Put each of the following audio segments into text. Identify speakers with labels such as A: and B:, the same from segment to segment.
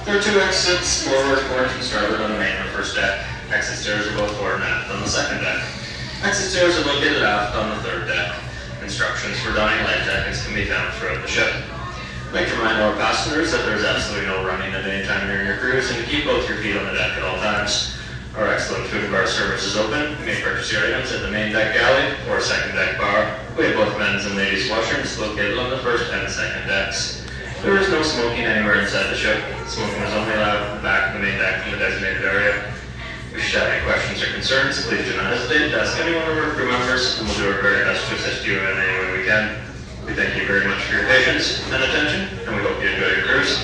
A: There are two exits, forward, port, and starboard on the main and first deck. Exit stairs are both forward and aft on the second deck. Exit stairs are located aft on the third deck. Instructions for donning life jackets can be found throughout the ship. I'd like to remind all passengers that there is absolutely no running at any time during your cruise, and to keep both your feet on the deck at all times. Our excellent food and bar service is open. You may purchase your items at the main deck galley or second deck bar. We have both men's and ladies' washrooms located on the first and second decks. There is no smoking anywhere inside the ship. Smoking is only allowed in the back of the main deck in the designated area. If you should have any questions or concerns, please do not hesitate to ask any one of our crew members, and we'll do our very best to assist you in any way we can. We thank you very much for your patience and attention, and we hope you enjoy your cruise.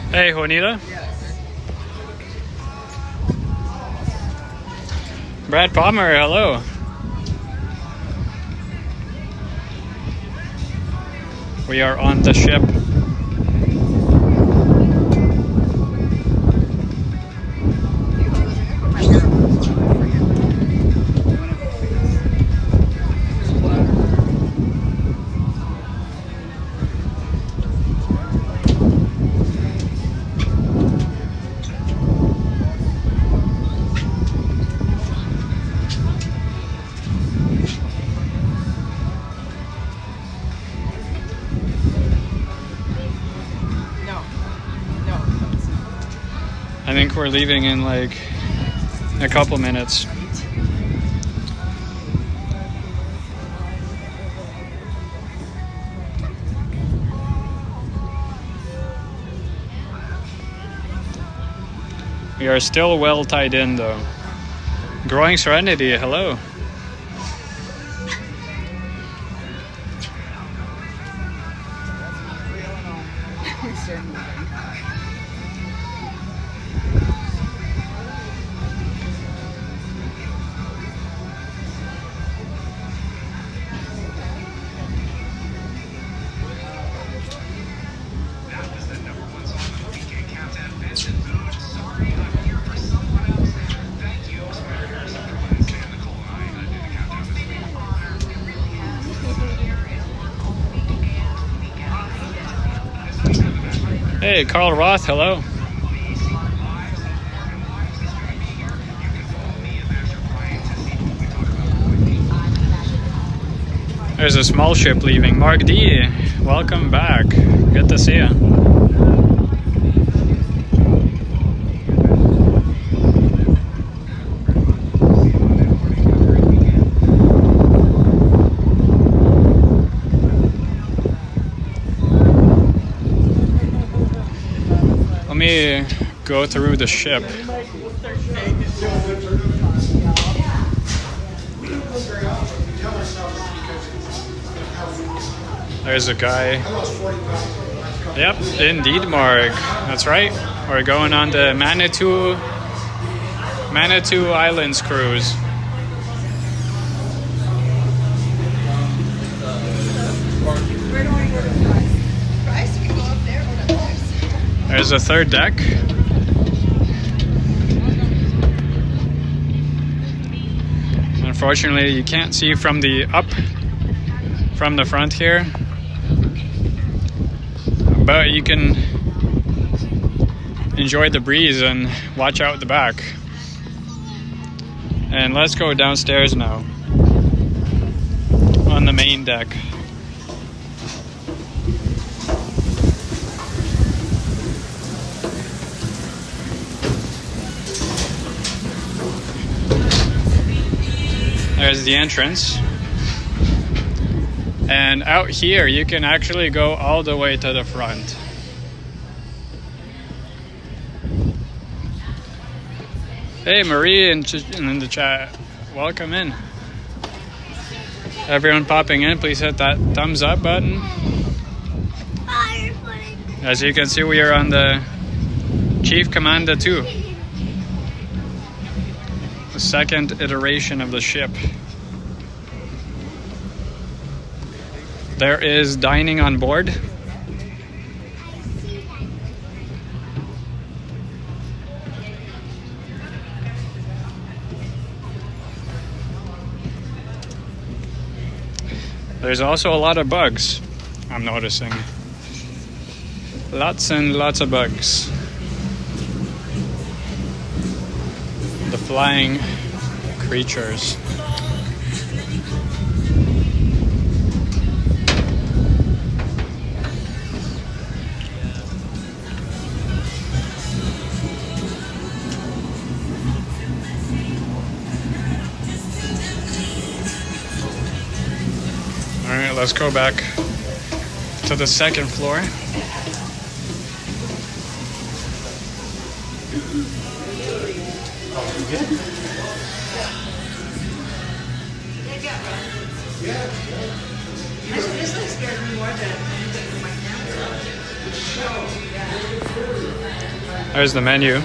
B: Hey, Juanita. Brad Palmer, hello. We are on the ship. I think we're leaving in like a couple minutes. We are still well tied in though. Growing Serenity, hello. Hey, Carl Roth, hello. There's a small ship leaving. Mark D, welcome back. Good to see you. Let me go through the ship. There's a guy. Yep, indeed, Mark. That's right. We're going on the Manitou Islands cruise. There's a third deck. Unfortunately, you can't see from the front here, but you can enjoy the breeze and watch out the back. And let's go downstairs now on the main deck. There's the entrance. And out here, you can actually go all the way to the front. Hey, Marie in the chat. welcome in. Everyone popping in, please hit that thumbs up button. As you can see, we are on the Chief Commanda 2. The second iteration of the ship. There is dining on board. There's also a lot of bugs, I'm noticing. Lots and lots of bugs. The flying creatures. Alright, let's go back to the second floor.
C: This scares me more than anything with my camera.
B: There's the menu.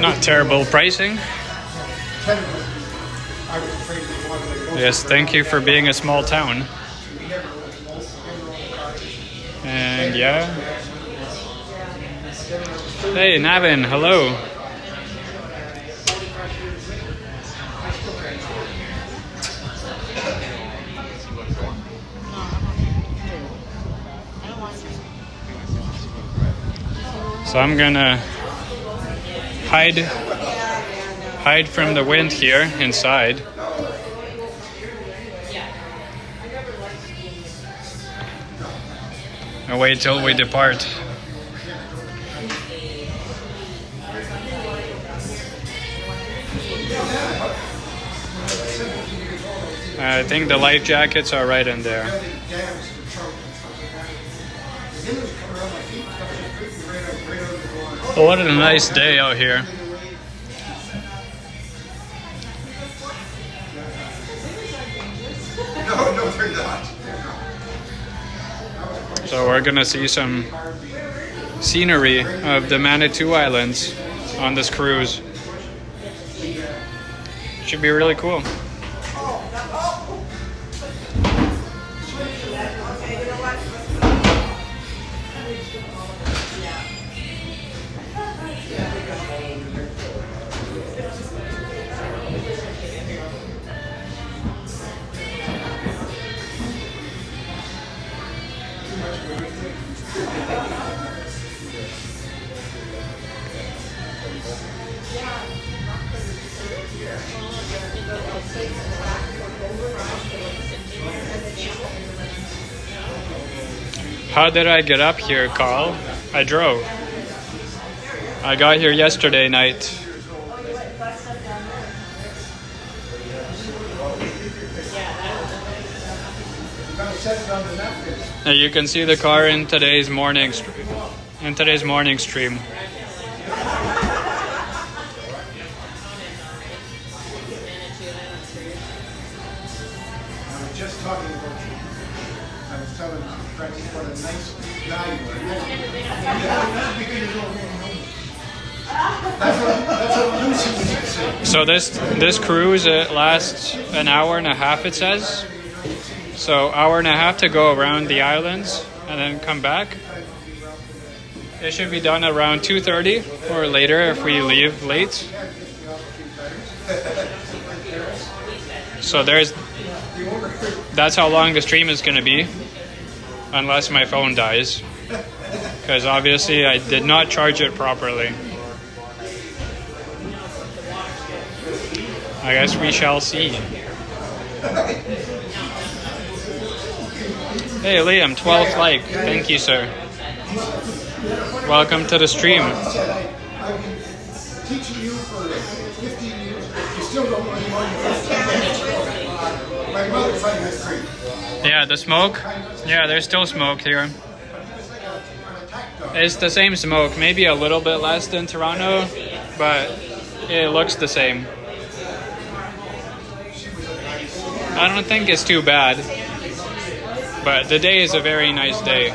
B: Not terrible pricing. Yes, thank you for being a small town. And yeah. Hey, Navin, hello. So I'm gonna hide from the wind here inside. And wait till we depart. I think the life jackets are right in there. Oh, what a nice day out here.
D: No, they're not.
B: So we're gonna see some scenery of the Manitou Islands on this cruise. Should be really cool. How did I get up here, Carl? I drove. I got here yesterday night. And you can see the car in today's morning stream.
D: Just talking about you. I was telling Francis what a nice guy you are. That's because you don't really know me. That's what Lucy used to say.
B: So this cruise, it lasts an hour and a half, it says. So hour and a half to go around the islands and then come back. It should be done around 2:30 or later if we leave late. So that's how long the stream is going to be, unless my phone dies, because obviously I did not charge it properly. I guess we shall see. Hey Liam, 12th like. Thank you, sir. Welcome to the stream.
D: I've been teaching you for 15 years. You still don't know any more. My mother's like this tree.
B: Yeah, the smoke. Yeah, there's still smoke here. It's the same smoke, maybe a little bit less than Toronto, but it looks the same. I don't think it's too bad, but the day is a very nice day.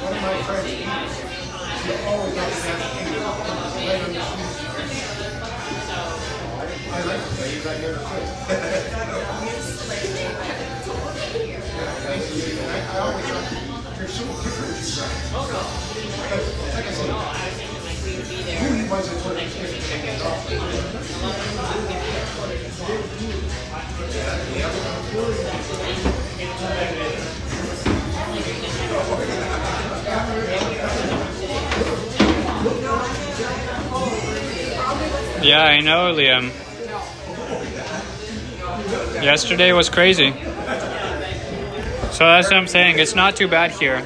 D: One of my friends, she always likes to have right on the I like to say he's right here to I always like, they're so different. Like I said, who he was is what he's different.
B: Yeah, I know, Liam. Yesterday was crazy. So that's what I'm saying. It's not too bad here.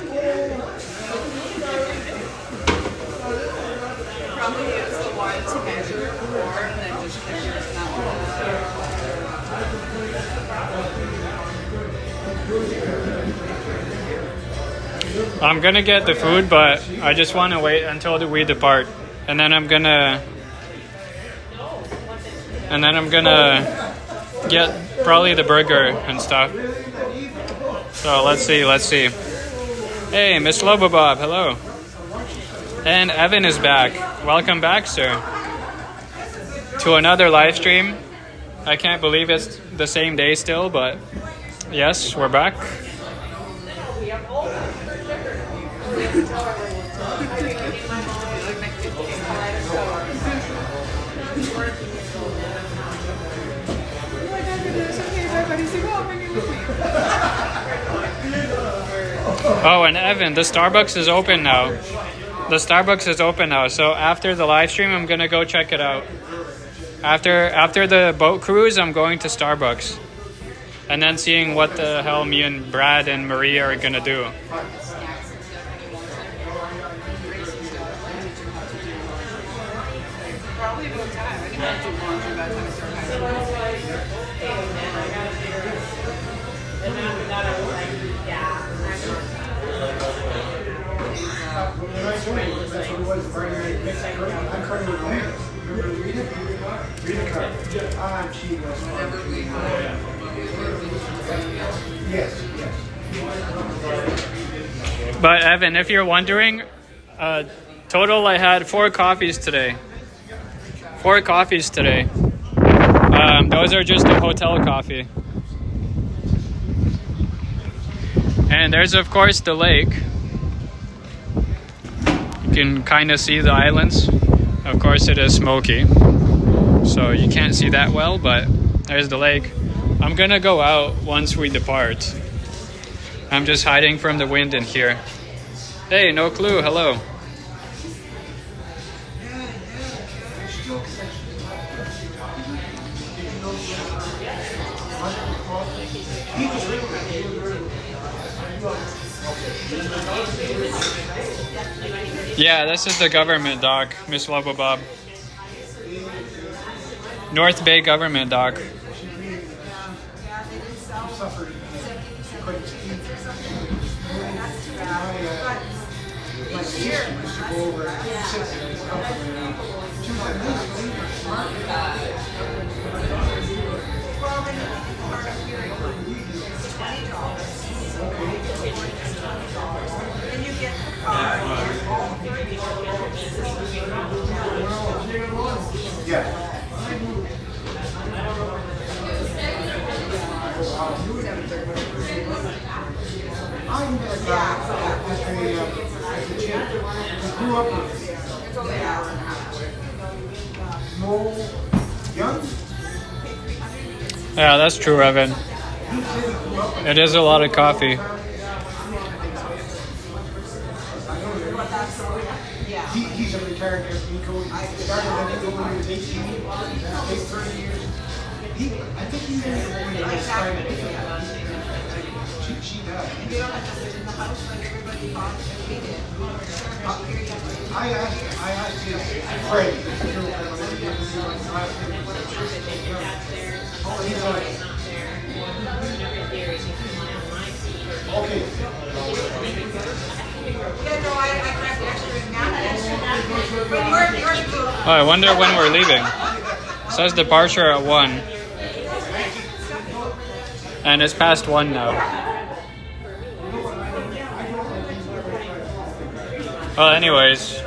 B: I'm gonna get the food, but I just want to wait until we depart, and then I'm gonna get probably the burger and stuff. So let's see. Hey, Miss Lobo Bob, hello. And Evan is back. Welcome back, sir, to another live stream. I can't believe it's the same day still, but yes, we're back. Oh, and Evan, the Starbucks is open now. The Starbucks is open now. So after the live stream, I'm gonna go check it out. After the boat cruise, I'm going to Starbucks, and then seeing what the hell me and Brad and Maria are gonna do.
C: Probably about time. I didn't do laundry by the time I started
B: But Evan, if you're wondering, total I had 4 coffees today. 4 coffees today. Those are just a hotel coffee. And there's of course the lake. You can kind of see the islands. Of course it is smoky, so you can't see that well, but there's the lake. I'm gonna go out once we depart. I'm just hiding from the wind in here. Hey, no clue, hello. Yeah, this is the government dock, Miss Lobo Bob. North Bay government dock. Yeah, that's true, Evan. It is a lot of coffee.
D: He's a retired eco. He started when he was 18, 30 years. I think he was She does.
C: And you don't have to sit in the house like everybody thought that we did. Up here, you have to.
D: I asked his Freddie, his girlfriend, when they gave me my last name. Oh, he's on it. Okay.
C: Yeah, no, I actually written down that. But yours blue.
B: Oh, I wonder when we're leaving. It says departure at 1. And it's past 1 now. Well, anyways,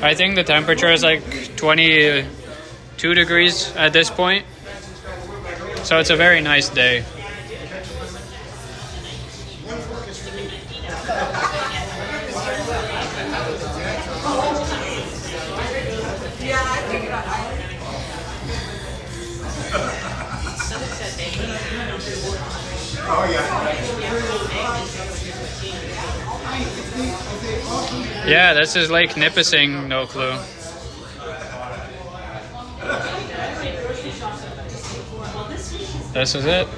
B: I think the temperature is like 22 degrees at this point. So it's a very nice day.
C: Yeah, I think I.
D: Oh, yeah.
B: Yeah, this is Lake Nipissing, no clue. This is it.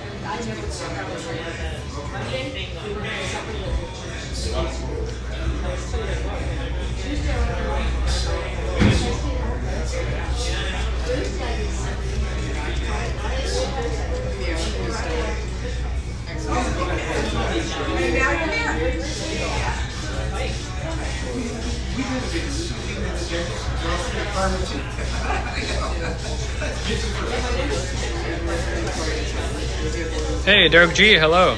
B: Hey, Dirk G, hello.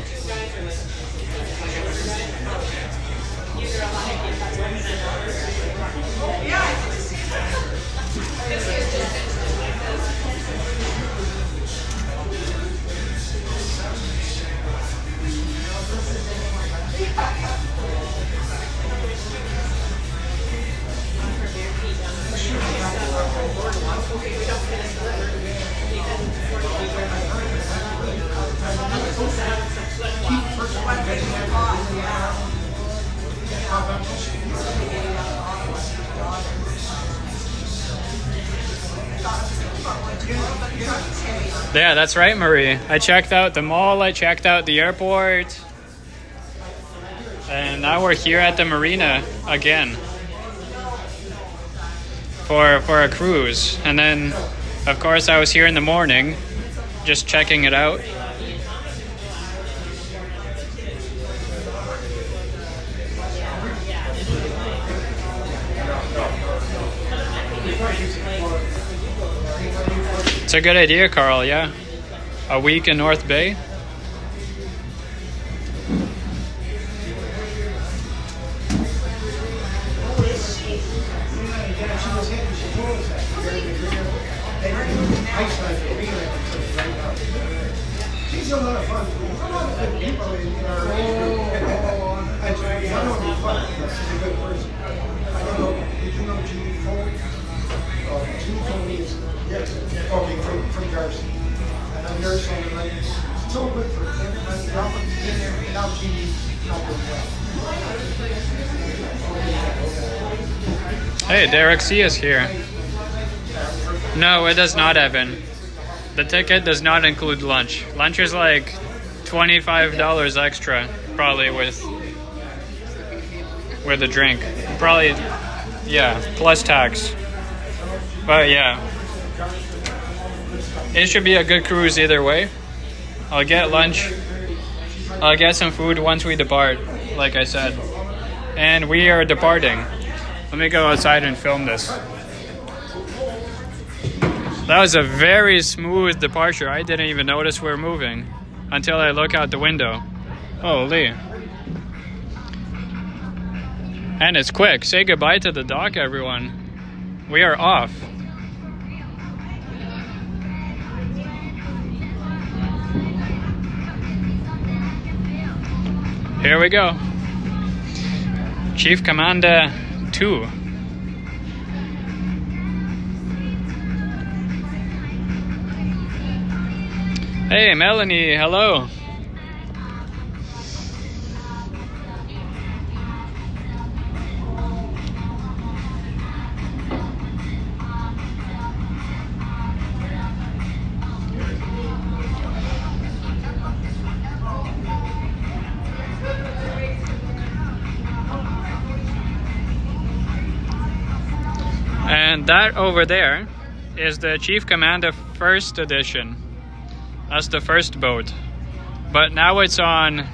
B: Yeah, that's right, Marie. I checked out the mall, I checked out the airport, and now we're here at the marina again for a cruise. And then, of course, I was here in the morning just checking it out. It's a good idea, Carl, yeah. A week in North Bay.
D: She's a lot of fun. A lot of good people in our I don't be fun. She's a good person. I don't know. Did you know Judy Ford? Judy Ford is okay from Darcy. And I'm nurse on the night. It's so good for everybody. Dropping in there without Judy helping well.
B: Hey, Derek C is here. No, it does not, Evan. The ticket does not include lunch. Lunch is like $25 extra, probably with a drink. Probably, yeah, plus tax. But yeah, it should be a good cruise either way. I'll get lunch. I'll get some food once we depart, like I said. And we are departing. Let me go outside and film this. That was a very smooth departure. I didn't even notice we're moving until I look out the window. Holy. And it's quick. Say goodbye to the dock, everyone. We are off. Here we go. Chief Commanda 2. Hey, Melanie, hello. that over there is the Chief Commanda First Edition. That's the first boat. But now it's on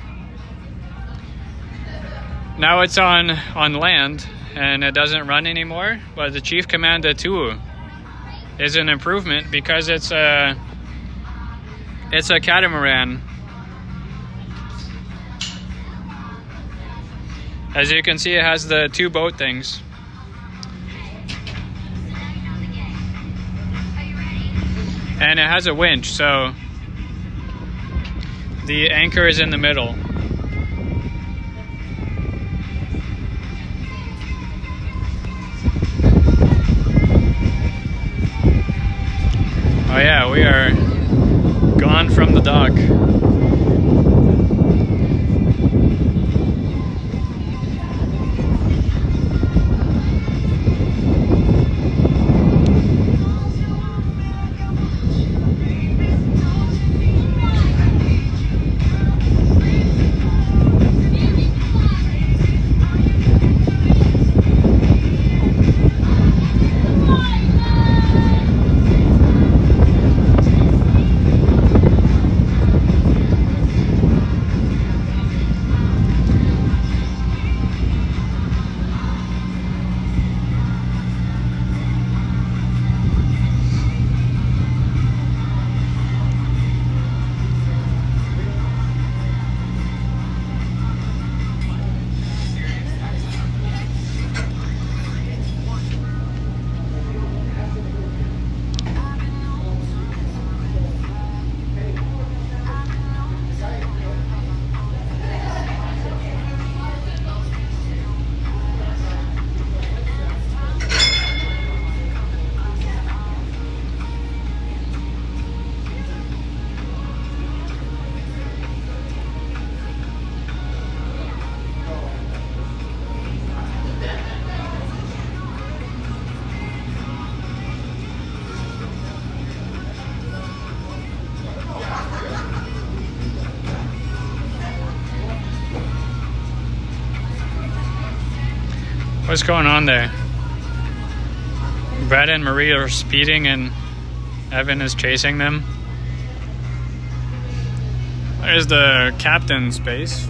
B: land and it doesn't run anymore. But the Chief Commanda 2 is an improvement because it's a catamaran. As you can see, it has the 2 boat things. And it has a winch, so the anchor is in the middle. Oh yeah, we are gone from the dock. What's going on there? Brad and Marie are speeding and Evan is chasing them. There's the captain's base.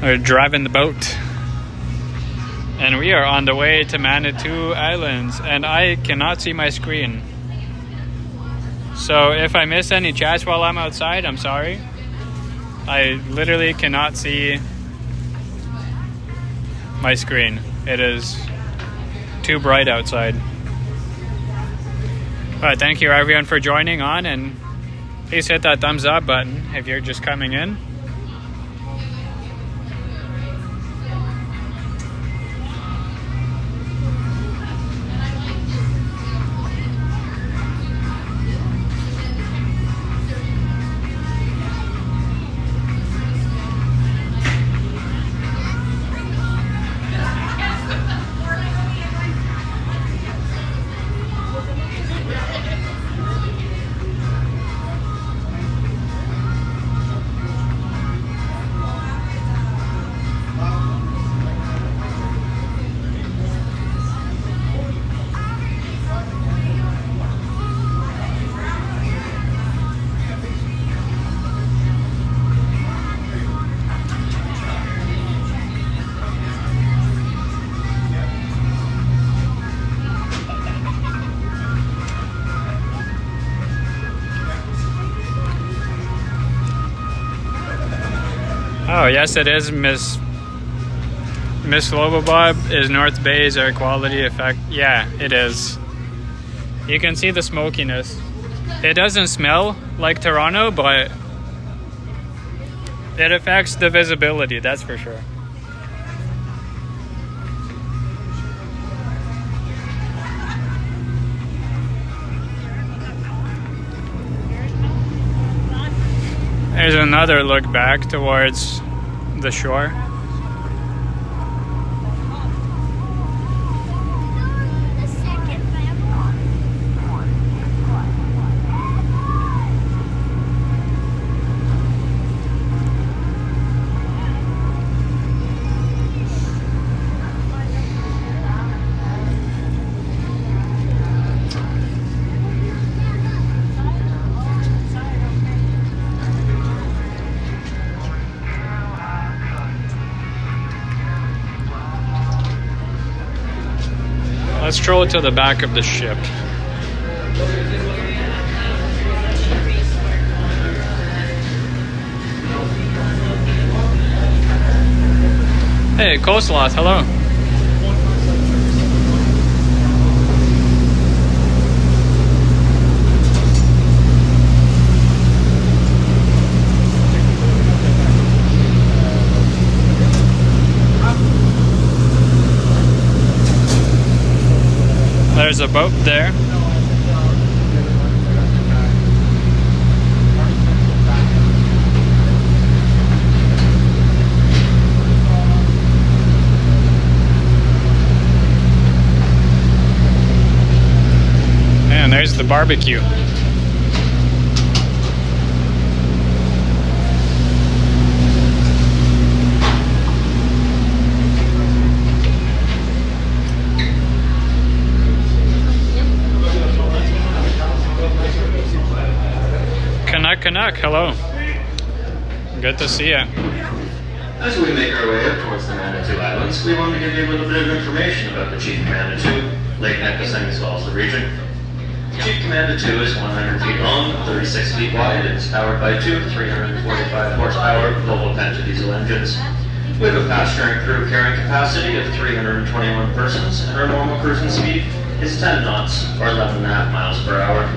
B: They're driving the boat. And we are on the way to Manitou Islands, and I cannot see my screen. So if I miss any chats while I'm outside, I'm sorry. I literally cannot see my screen. It is too bright outside. But thank you everyone for joining on, and please hit that thumbs up button if you're just coming in. Oh yes, it is, Miss Lobobob. Is North Bay's air quality effect? Yeah, it is. You can see the smokiness. It doesn't smell like Toronto, but it affects the visibility, that's for sure. There's another look back towards the shore. patrol to the back of the ship. Hey, Coleslaw, hello. There's a boat there. And there's the barbecue. Canuck, hello. Good to see you.
A: As we make our way up towards the Manitou Islands, we want to give you a little bit of information about the Chief Manitou, Lake Nipissing, as well as the region. Chief Manitou is 100 feet long, 36 feet wide, and is powered by two 345 horsepower Volvo Penta diesel engines. We have a passenger and crew carrying capacity of 321 persons, and our normal cruising speed is 10 knots, or 11.5 miles per hour.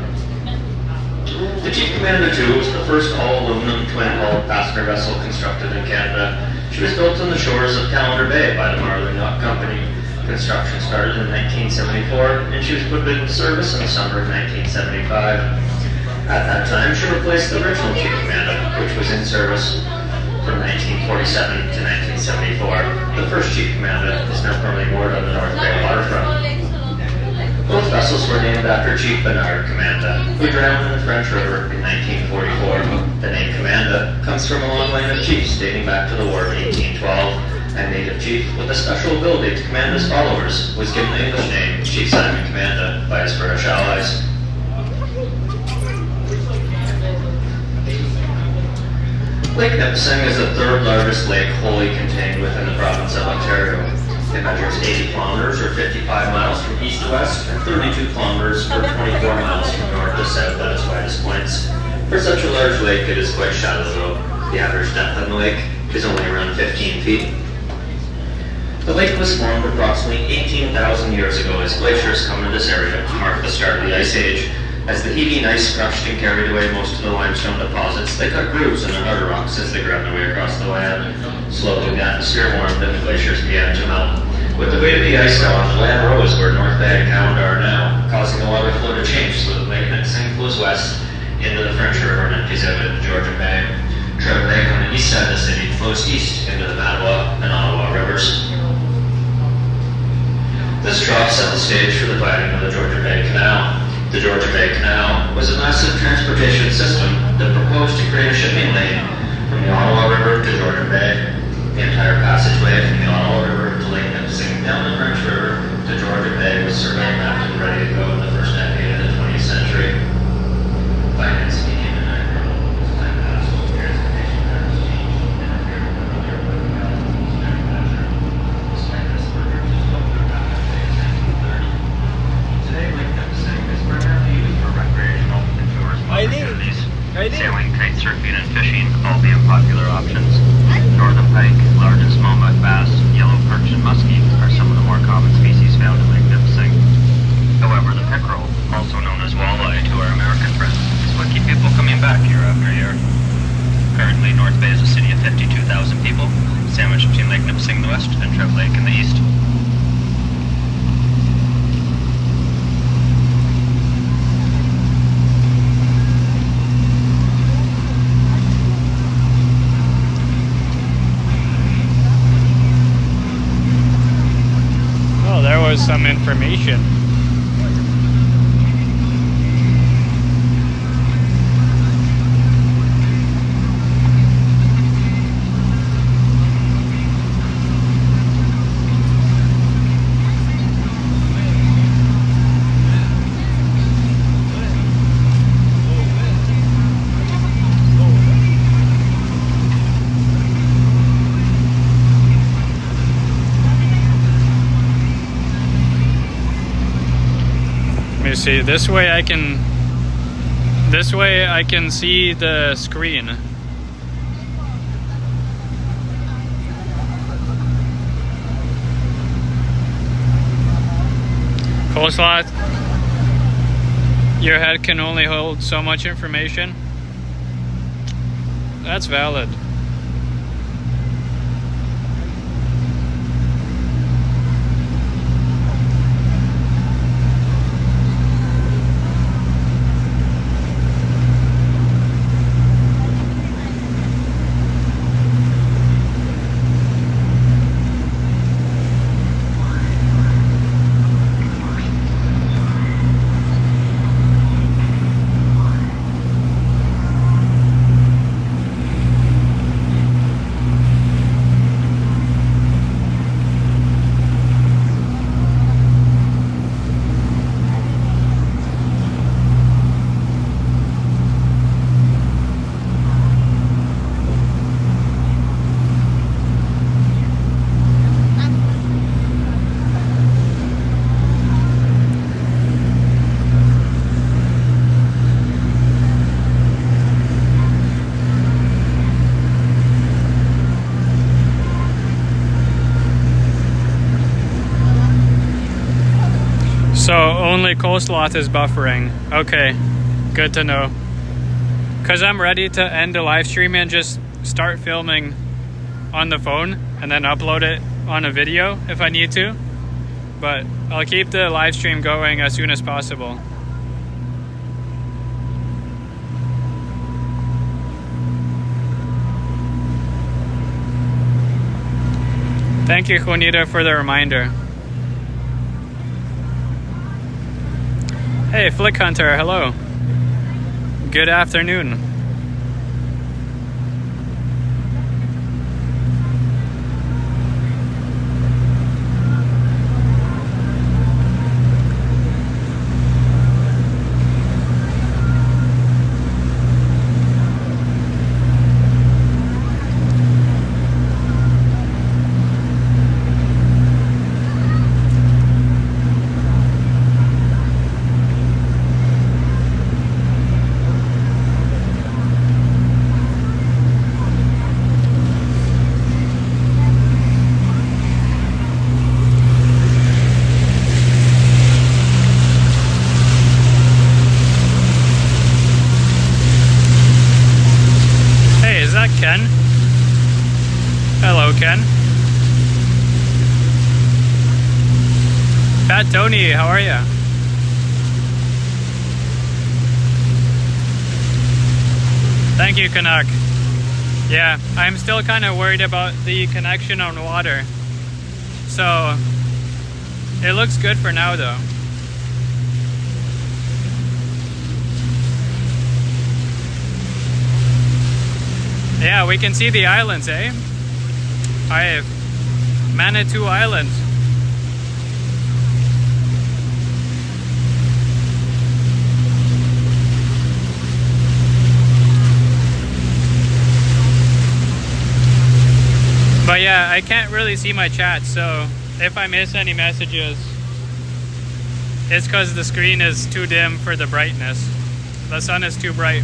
A: The Chief Manitou was the first all-aluminum twin-hull passenger vessel constructed in Canada. She was built on the shores of Calendar Bay by the Marlin Yacht Company. Construction started in 1974, and she was put into service in the summer of 1975. At that time, she replaced the original Chief Commanda, which was in service from 1947 to 1974. The first Chief Commanda is now currently moored on the North Bay waterfront. Both vessels were named after Chief Bernard Commanda, who drowned in the French River in 1944. The name Commanda comes from a long line of chiefs dating back to the War of 1812. A native chief with a special ability to command his followers was given the English name Chief Simon Commanda by his British allies. Lake Nipissing is the third largest lake wholly contained within the province of Ontario. It measures 80 kilometers or 55 miles from east to west and 32 kilometers or 24 miles from north to south at its widest points. For such a large lake, it is quite shallow though. The average depth of the lake is only around 15 feet. The lake was formed approximately 18,000 years ago as glaciers come into this area to mark the start of the Ice Age. As the heaving ice crushed and carried away most of the limestone deposits, they cut grooves in the harder rocks as they ground their way across the land. Slowly, the atmosphere warmed and the glaciers began to melt. With the weight of the ice gone, the land rose where North Bay and Commanda are now, causing the water flow to change so that Lake Nipissing flows west into the French River and empties out into Georgian Bay. Trout Lake on the east side of the city flows east into the Mattawa and Ottawa rivers. This trough set the stage for the planning of the Georgian Bay Canal. The Georgian Bay Canal was a massive transportation system that proposed to create a shipping lane from the Ottawa River to Georgian Bay. The entire passageway from the Ottawa River to Lake Nipissing down the French River to Georgian Bay was surveyed, mapped, and ready to go in the first decade of the 20th century. Finance became an agricultural land passed, transportation patterns changed, and appeared to familiar with the California manufacture. Despite this, the river was built for about 1930. Today, Lake Nipissing is primarily used for recreational and tourism opportunities. Sailing, kite surfing, and fishing all being popular options. Northern pike, large and smallmouth bass, yellow perch, and muskie are some of the more common species found in Lake Nipissing. However, the pickerel, also known as walleye to our American friends, is what keeps people coming back year after year. Currently, North Bay is a city of 52,000 people, sandwiched between Lake Nipissing in the west and Trout Lake in the east.
B: There was some information. Let me see. This way I can see the screen. Coleslaw, your head can only hold so much information. That's valid. So only Coleslaw is buffering. Okay, good to know. Because I'm ready to end the live stream and just start filming on the phone and then upload it on a video if I need to. But I'll keep the live stream going as soon as possible. Thank you, Juanita, for the reminder. Hey, Flick Hunter, hello. Good afternoon. Ken. Hello, Ken. Pat Tony, how are you? Thank you, Canuck. Yeah, I'm still kind of worried about the connection on water. So, it looks good for now, though. Yeah, we can see the islands, eh? I have Manitou Island. But yeah, I can't really see my chat, so if I miss any messages, it's because the screen is too dim for the brightness. The sun is too bright.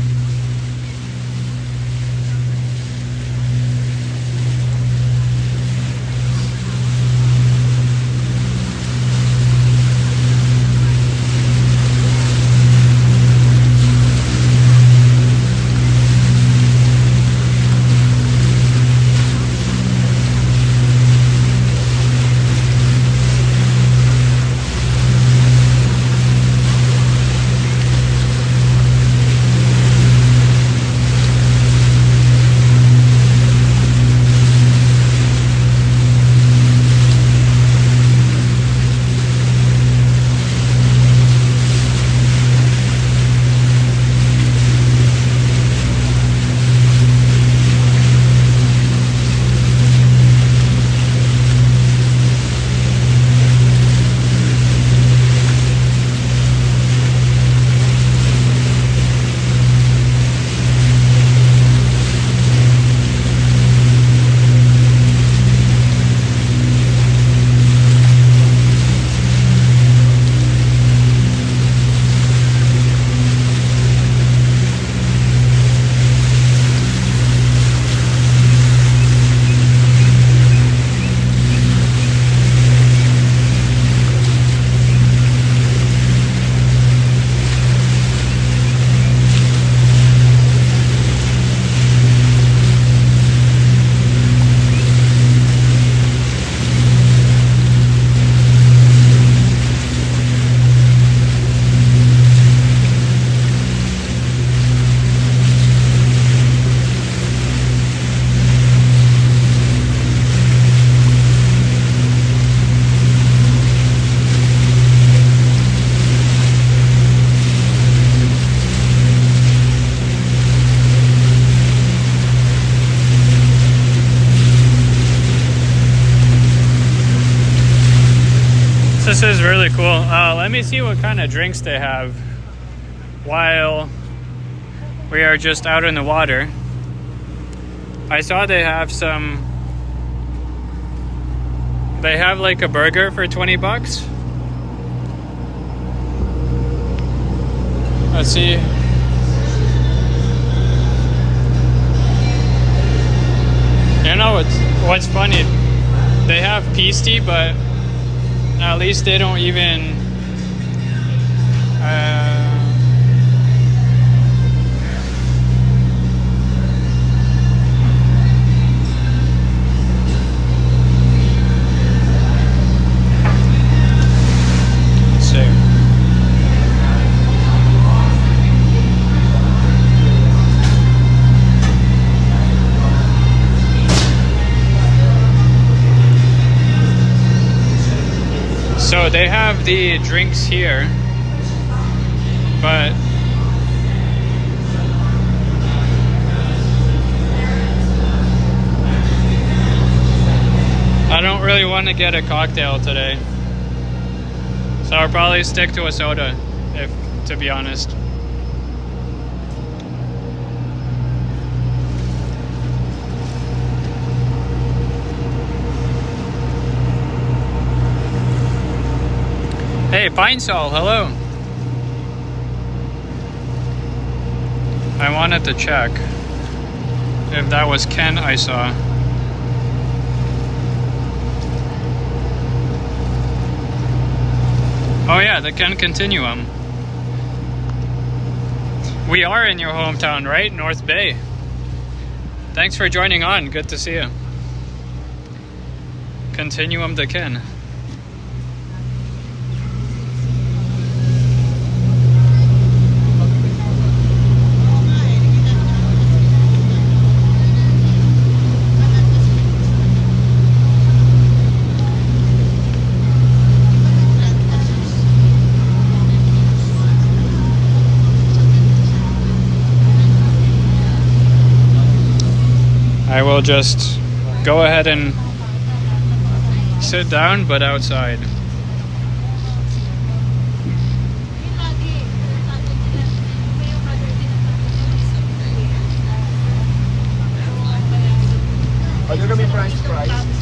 B: This is really cool. Let me see what kind of drinks they have while we are just out in the water. I saw they have some. They have like a burger for $20. Let's see. You know what's funny? They have peace tea, but at least they don't even let's see. So they have the drinks here, but I don't really want to get a cocktail today. So I'll probably stick to a soda, to be honest. Hey, Pine Sol, hello. I wanted to check if that was Ken I saw. Oh yeah, the Ken Continuum. We are in your hometown, right? North Bay. Thanks for joining on. Good to see you. Continuum to Ken. I will just go ahead and sit down, but outside.
E: Order kami french fries.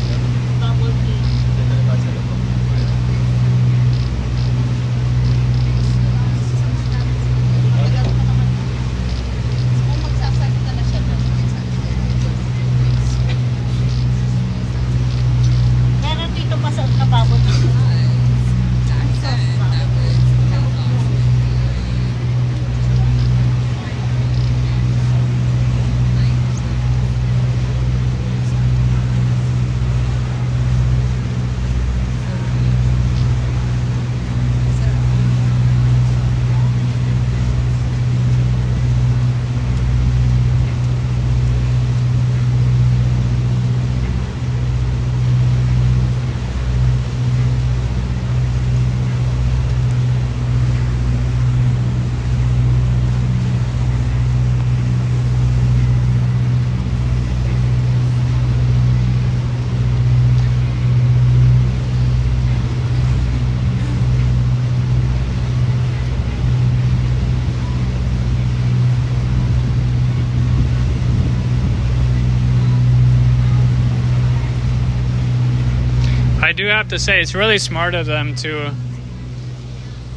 B: I do have to say, it's really smart of them to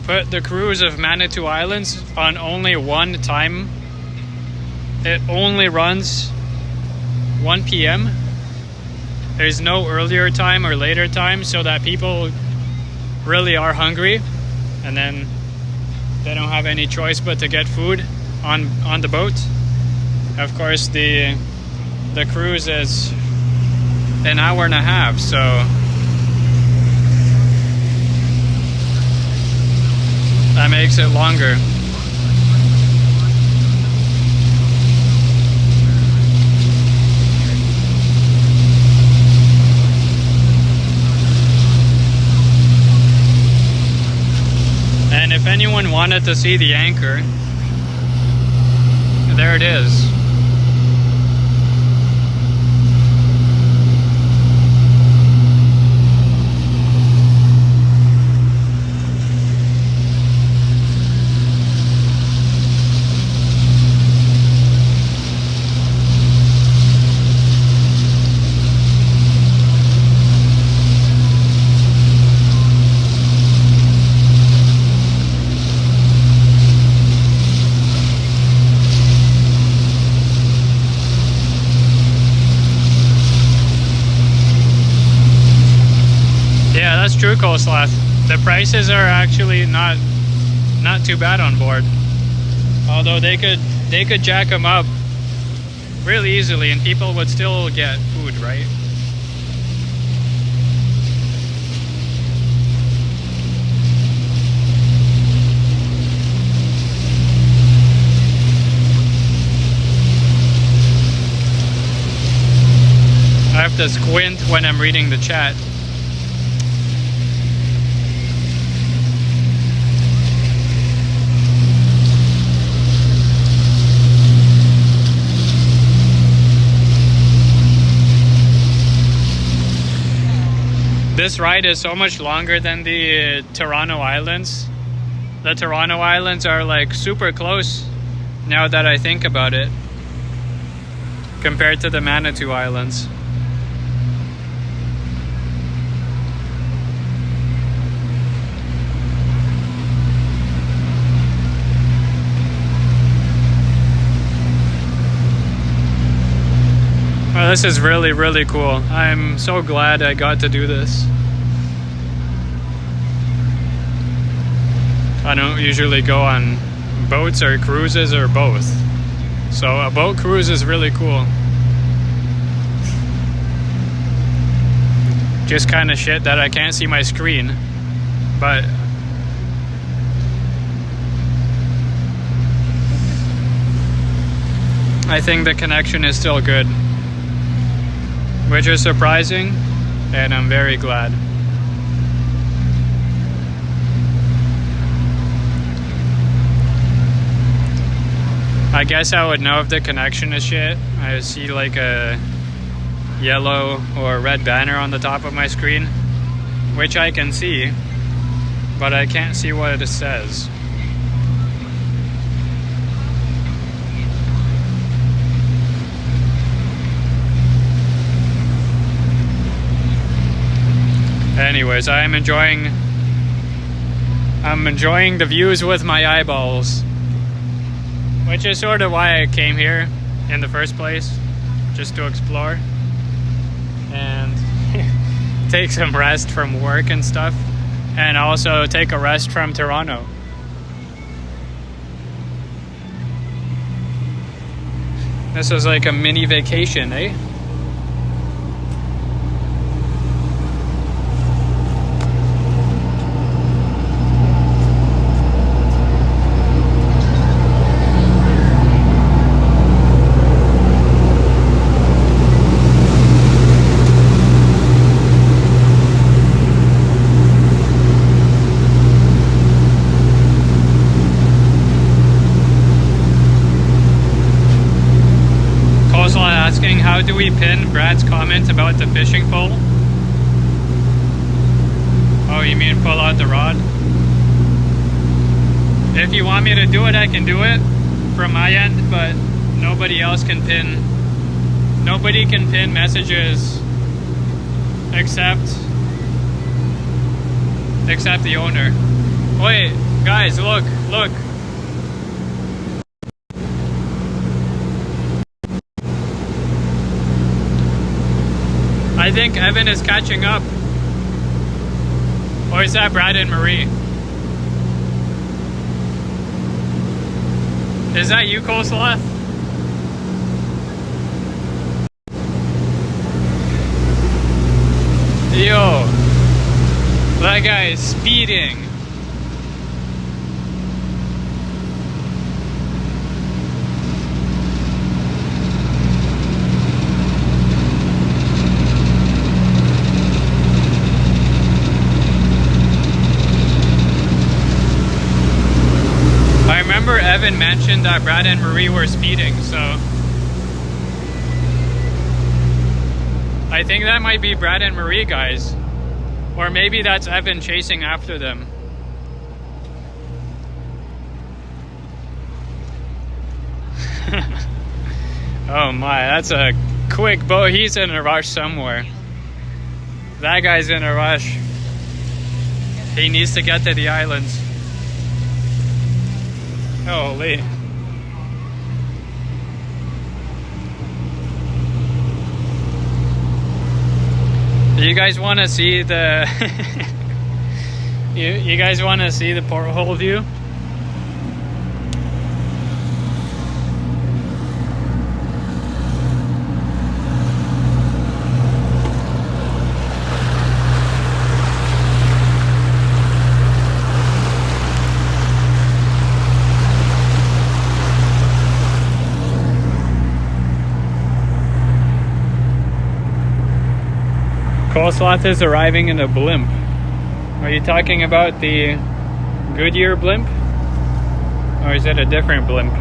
B: put the cruise of Manitou Islands on only one time. It only runs 1 p.m. There's no earlier time or later time, so that people really are hungry and then they don't have any choice but to get food on the boat. Of course, the cruise is an hour and a half, so that makes it longer. And if anyone wanted to see the anchor, there it is. that's true, Coleslaw. The prices are actually not too bad on board. Although they could jack them up really easily and people would still get food, right? I have to squint when I'm reading the chat. This ride is so much longer than the Toronto Islands. The Toronto Islands are like super close now that I think about it, compared to the Manitou Islands. Well, this is really, really cool. I'm so glad I got to do this. I don't usually go on boats or cruises or both. So a boat cruise is really cool. Just kind of shit that I can't see my screen. But I think the connection is still good. Which is surprising, and I'm very glad. I guess I would know if the connection is shit. I see like a yellow or red banner on the top of my screen, which I can see, but I can't see what it says. Anyways, I'm enjoying the views with my eyeballs, which is sort of why I came here in the first place, just to explore and take some rest from work and stuff, and also take a rest from Toronto. This is like a mini vacation, eh? How do we pin Brad's comment about the fishing pole? Oh, you mean pull out the rod? If you want me to do it, I can do it from my end, but nobody else can pin. Nobody can pin messages except the owner. Wait, guys, look. I think Evan is catching up. Or is that Brad and Marie? Is that you, Coleslaw? Yo, that guy is speeding. I remember Evan mentioned that Brad and Marie were speeding, so I think that might be Brad and Marie, guys. Or maybe that's Evan chasing after them. Oh my, that's a quick boat. He's in a rush somewhere. That guy's in a rush. He needs to get to the islands. Holy. Do you guys want to see the You guys want to see the porthole view? Coleslaw is arriving in a blimp. Are you talking about the Goodyear blimp? Or is it a different blimp?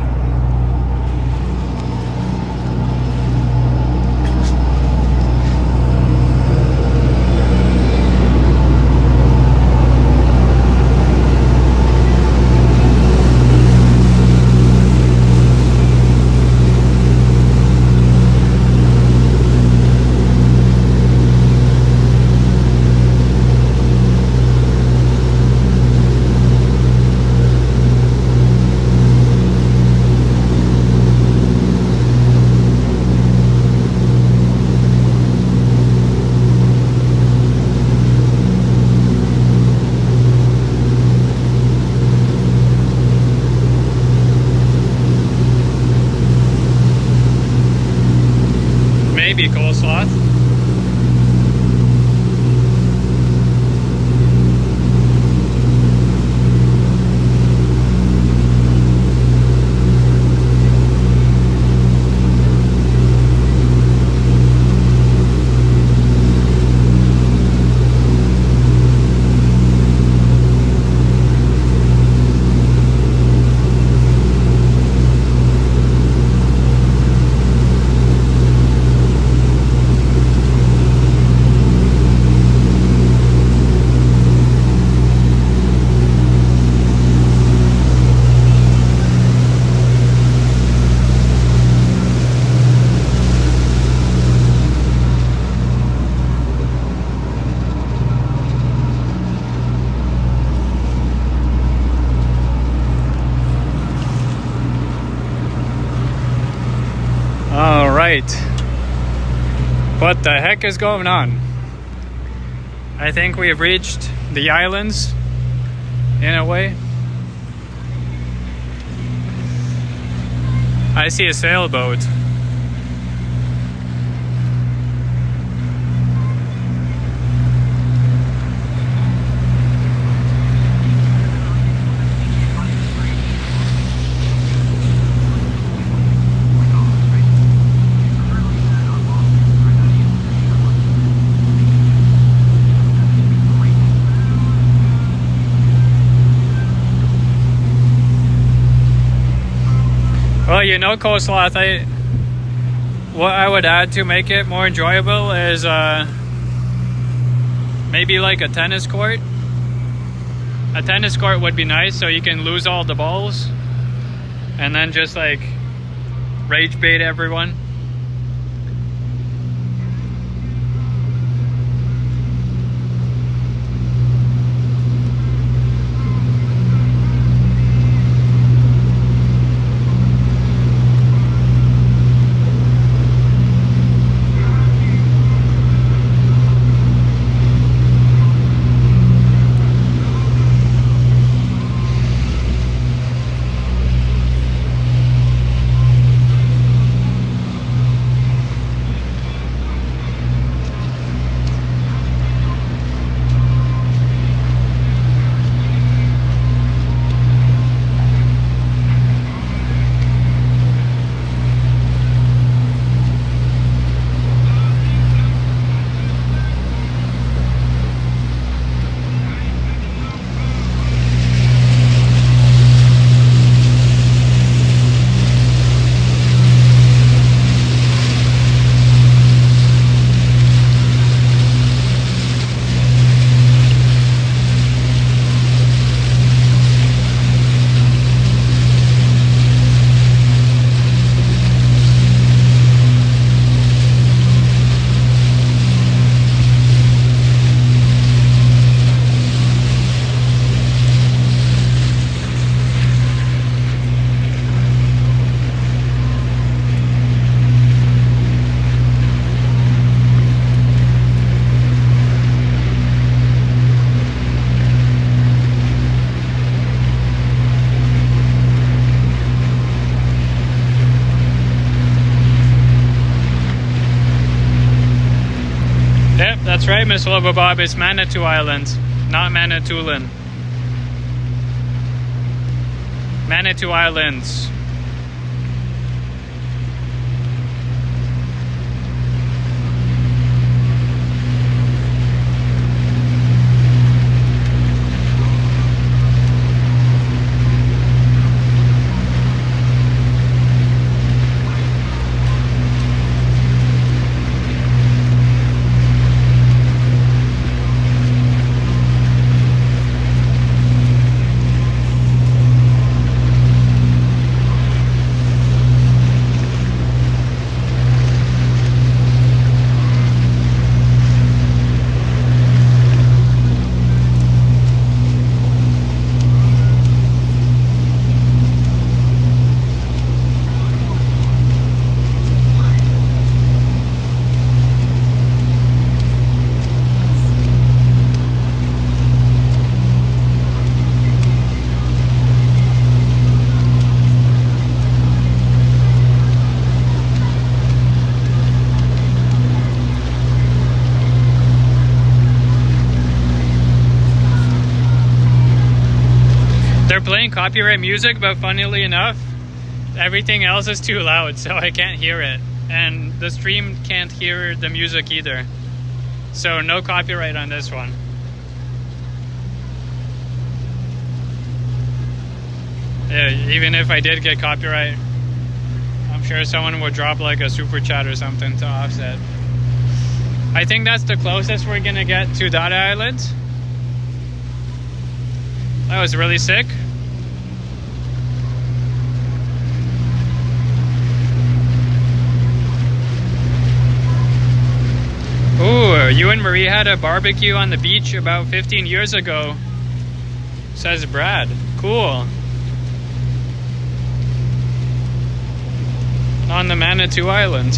B: Maybe coleslaw. All right. What the heck is going on? I think we have reached the islands in a way. I see a sailboat. Well, you know, coleslaw, what I would add to make it more enjoyable is maybe like a tennis court. A tennis court would be nice, so you can lose all the balls and then just like rage bait everyone. right, Miss Lobo Bob. It's Manitou Island, not Manitoulan. Manitou Islands. They're playing copyright music, but funnily enough, everything else is too loud, so I can't hear it. And the stream can't hear the music either. So no copyright on this one. Yeah, even if I did get copyright, I'm sure someone would drop like a super chat or something to offset. I think that's the closest we're gonna get to that island. That was really sick. Ooh, you and Marie had a barbecue on the beach about 15 years ago, says Brad. Cool. On the Manitou Island.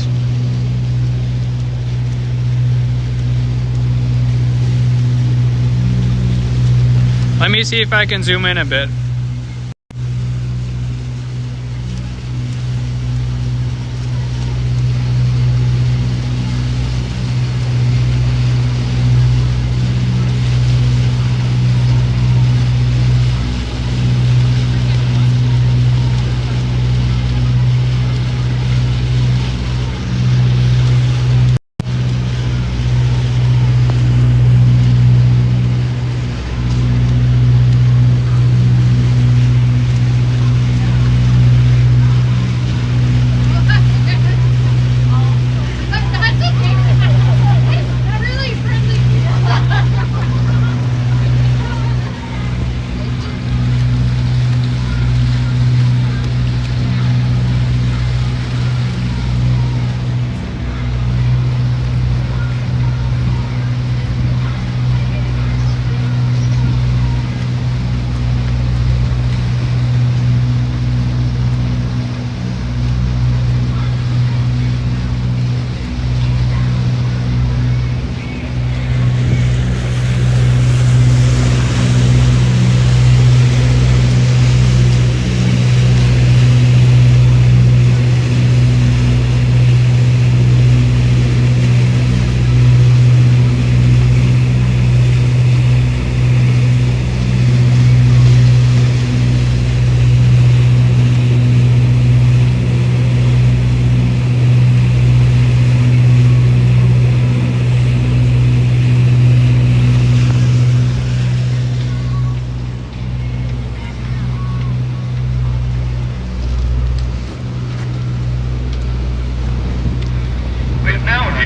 B: Let me see if I can zoom in a bit.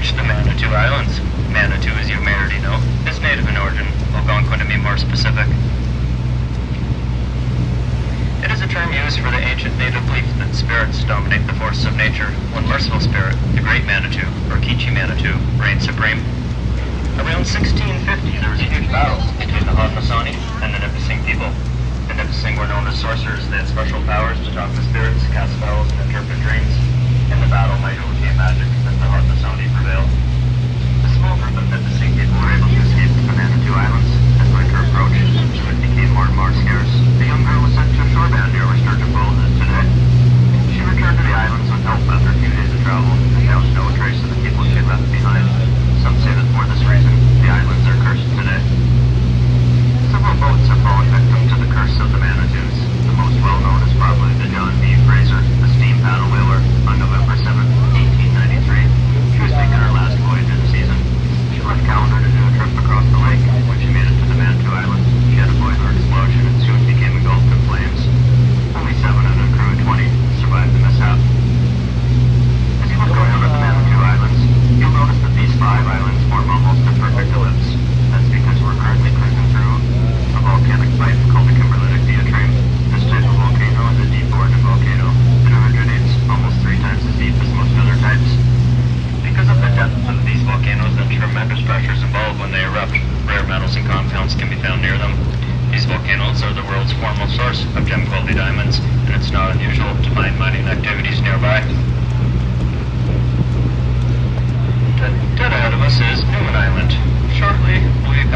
A: The Manitou Islands. Manitou, as you may already know, is native in origin, Algonquin to be more specific. It is a term used for the ancient native belief that spirits dominate the forces of nature. One merciful spirit, the Great Manitou, or Kichi Manitou, reigns supreme. Around 1650, there was a huge battle between the Haudenosaunee and the Nipissing people. The Nipissing were known as sorcerers. They had special powers to talk to spirits, cast spells, and interpret dreams. In the battle, Manitou became magic, and the Haudenosaunee prevailed. A small group of Nipissing people were able to escape to the Manitou Islands. As winter approached, food became more and more scarce. The young girl was sent to a shoreband near where Sturgeon Falls is today. She returned to the islands with help after a few days of travel, and found no trace of the people she had left behind. Some say that for this reason,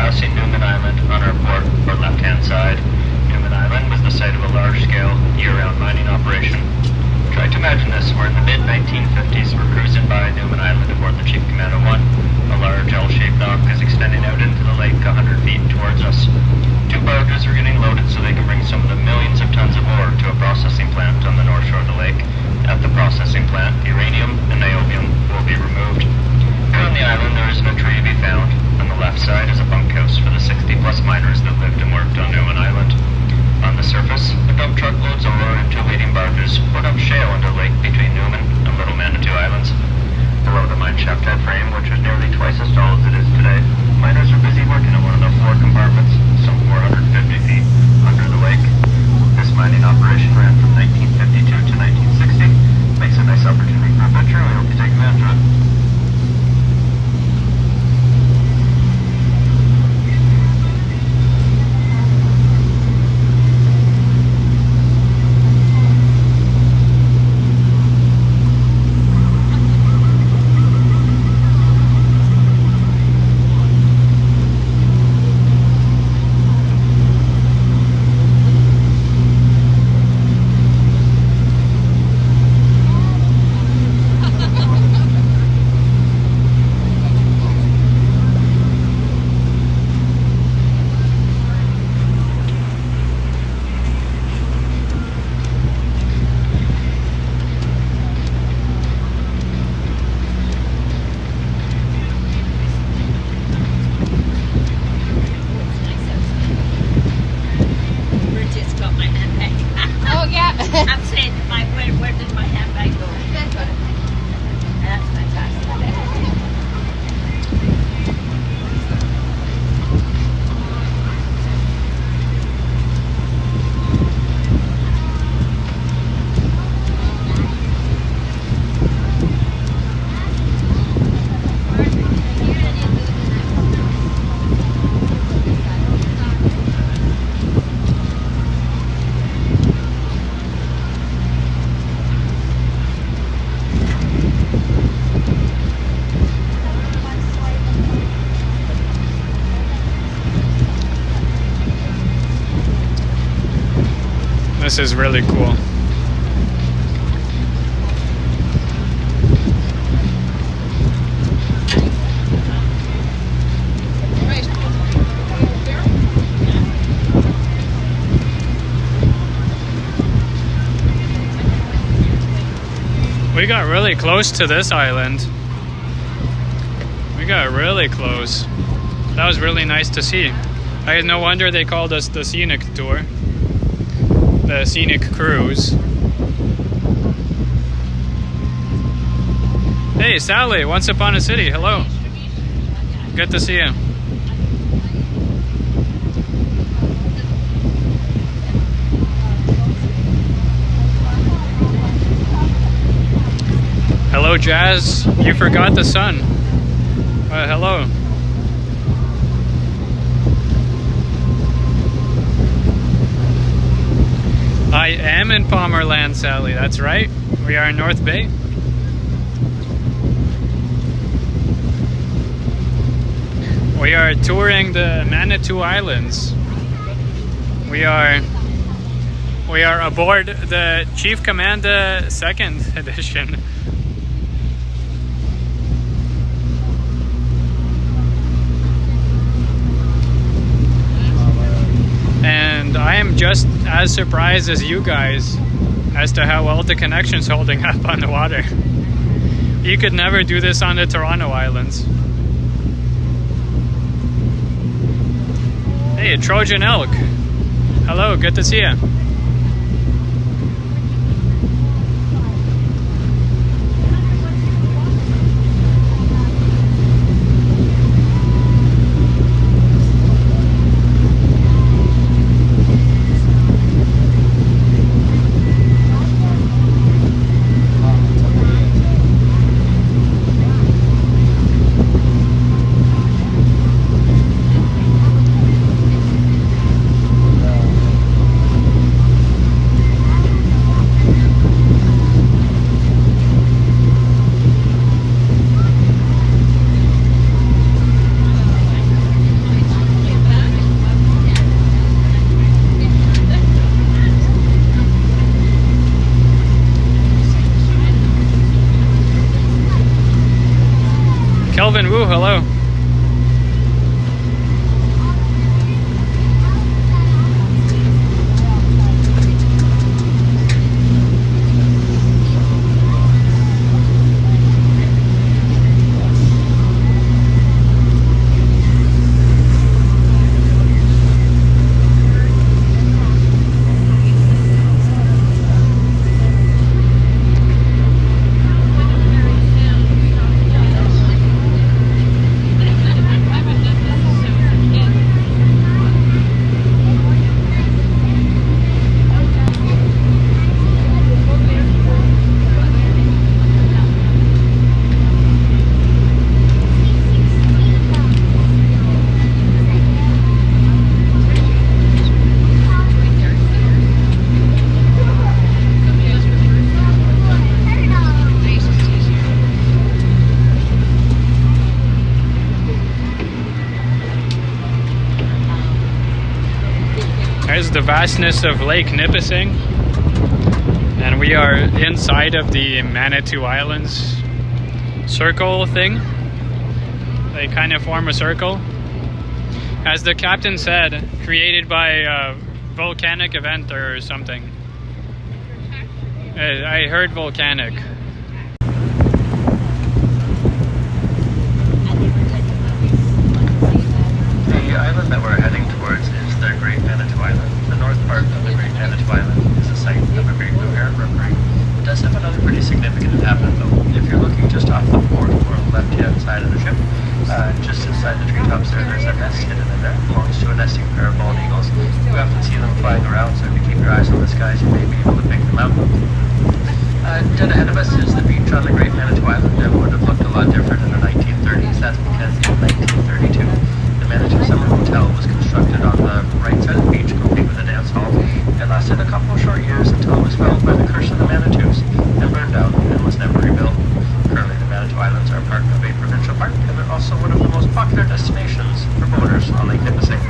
A: passing Newman Island on our port left-hand side. Newman Island was the site of a large-scale, year-round mining operation. Try to imagine this, we're in the mid-1950s, we're cruising by Newman Island aboard the Chief Commanda 1. A large L-shaped dock is extending out into the lake 100 feet towards us. 2 barges are getting loaded so they can bring some of the millions of tons of ore to a processing plant on the north shore of the lake. At the processing plant, uranium and niobium will be removed. Here on the island there isn't a tree to be found. On the left side is a bunkhouse for the 60-plus miners that lived and worked on Newman Island. On the surface, a dump truck loads ore into leading barges, put up shale into the lake between Newman and Little Manitou Islands. Below the mine shaft head frame, which is nearly twice as tall as it is today, miners are busy working on one of the 4 compartments, some 450 feet under the lake. This mining operation ran from 1952 to 1960. Makes a nice opportunity for adventure, and we hope you take advantage of it.
B: This is really cool. We got really close to this island. We got really close. That was really nice to see. No wonder they called us the Scenic Tour. The Scenic Cruise. Hey, Sally, Once Upon a City, hello. Good to see you. Hello, Jazz. You forgot the sun. Hello. I am in Palmerland, Sally. That's right. We are in North Bay. We are touring the Manitou Islands. We are aboard the Chief Commanda 2nd edition. And I am just as surprised as you guys as to how well the connection's holding up on the water. You could never do this on the Toronto Islands. Hey, Trojan Elk. Hello, good to see you. Kelvin Wu, hello. There's the vastness of Lake Nipissing, and we are inside of the Manitou Islands circle thing. They kind of form a circle. As the captain said, created by a volcanic event or something. I heard volcanic.
A: The island that we're heading towards is the Great Manitou Island. The north part of the Great Manitou Island is the site of a Great Blue Heron rookery. It does have another pretty significant happening though. If you're looking just off the port or left-hand side of the ship, just inside the treetops there's a nest hidden in there. It belongs to a nesting pair of bald eagles. You often see them flying around, so if you keep your eyes on the skies, you may be able to pick them out. Dead ahead of us is the beach on the Great Manitou Island. It would have looked a lot different in the 1930s. That's because in 1932, the Manitou Summer Hotel was constructed on the right side of the beach, complete with a dance hall. It lasted a couple of short years until it was felled by the curse of the Manitous and burned down and was never rebuilt. Currently, the Manitou Islands are part of a provincial park, and they're also one of the most popular destinations for boaters on Lake Nipissing.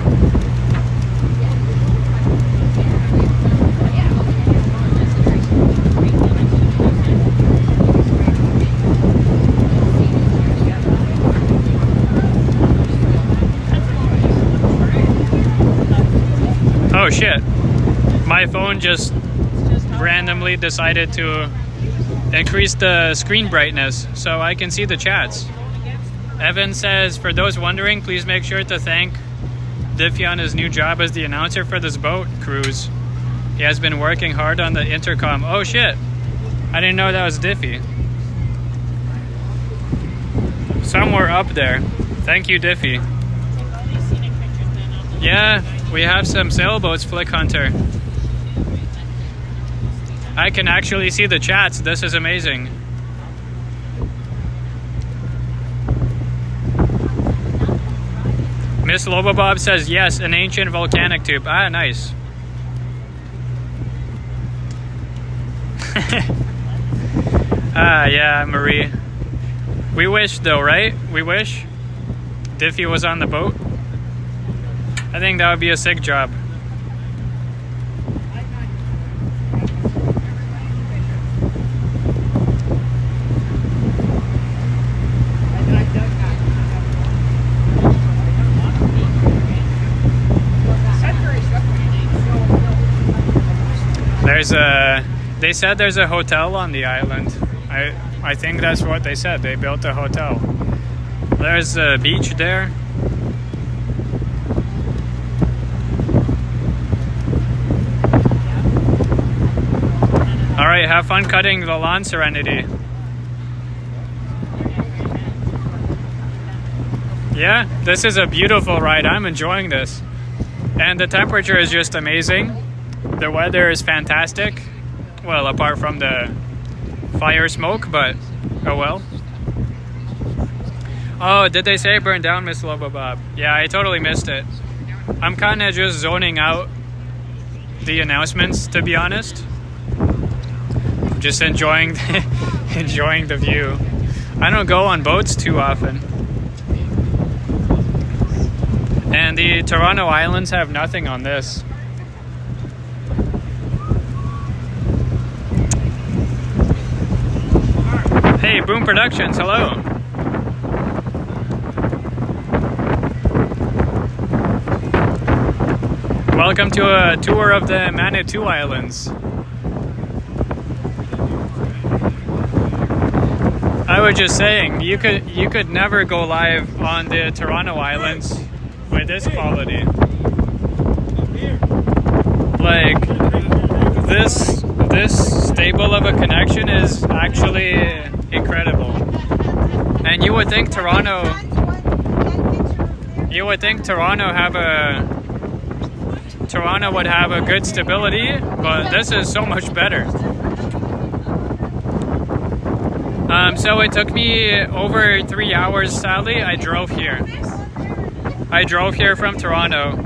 B: Oh shit. My phone just randomly decided to increase the screen brightness so I can see the chats. Evan says, for those wondering, please make sure to thank Diffie on his new job as the announcer for this boat cruise. He has been working hard on the intercom. Oh shit. I didn't know that was Diffie. Somewhere up there. Thank you, Diffie. Yeah, we have some sailboats, Flick Hunter. I can actually see the chats. This is amazing. Miss Lobobob says, yes, an ancient volcanic tube. Ah, nice. Ah, yeah, Marie. We wish though, right? We wish Diffie was on the boat. I think that would be a sick job. They said there's a hotel on the island. I think that's what they said. They built a hotel. There's a beach there. Alright, have fun cutting the lawn, Serenity. Yeah, this is a beautiful ride. I'm enjoying this. And the temperature is just amazing. The weather is fantastic. Well, apart from the fire smoke, but oh well. Oh, did they say burn down, Miss Lobobob? Yeah, I totally missed it. I'm kind of just zoning out the announcements, to be honest. Just enjoying enjoying the view. I don't go on boats too often. And the Toronto Islands have nothing on this. Hey, Boom Productions, hello. Welcome to a tour of the Manitou Islands. I was just saying, you could never go live on the Toronto Islands with this quality. Like this stable of a connection is actually incredible. And you would think Toronto would have a good stability, but this is so much better. So it took me over 3 hours, sadly. I drove here from Toronto.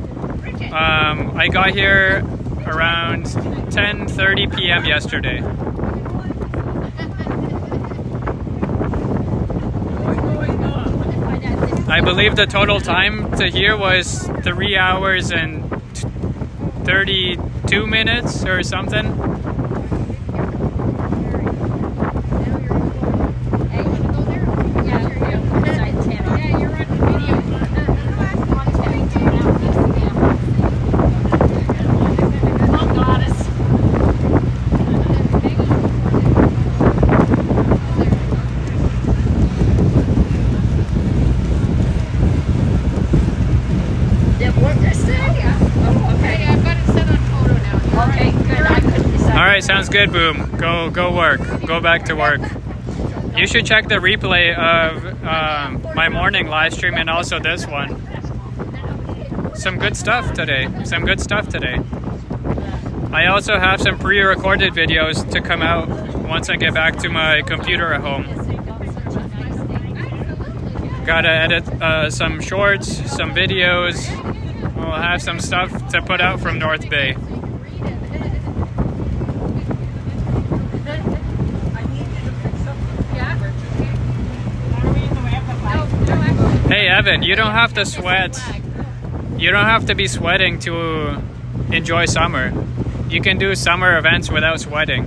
B: I got here around 10:30 p.m. yesterday. I believe the total time to here was 3 hours and 32 minutes or something. Alright, sounds good, Boom. Go work. Go back to work. You should check the replay of my morning live stream and also this one. Some good stuff today. I also have some pre-recorded videos to come out once I get back to my computer at home. Gotta edit some shorts, some videos. We'll have some stuff to put out from North Bay. Hey Evan, you don't have to sweat. You don't have to be sweating to enjoy summer. You can do summer events without sweating.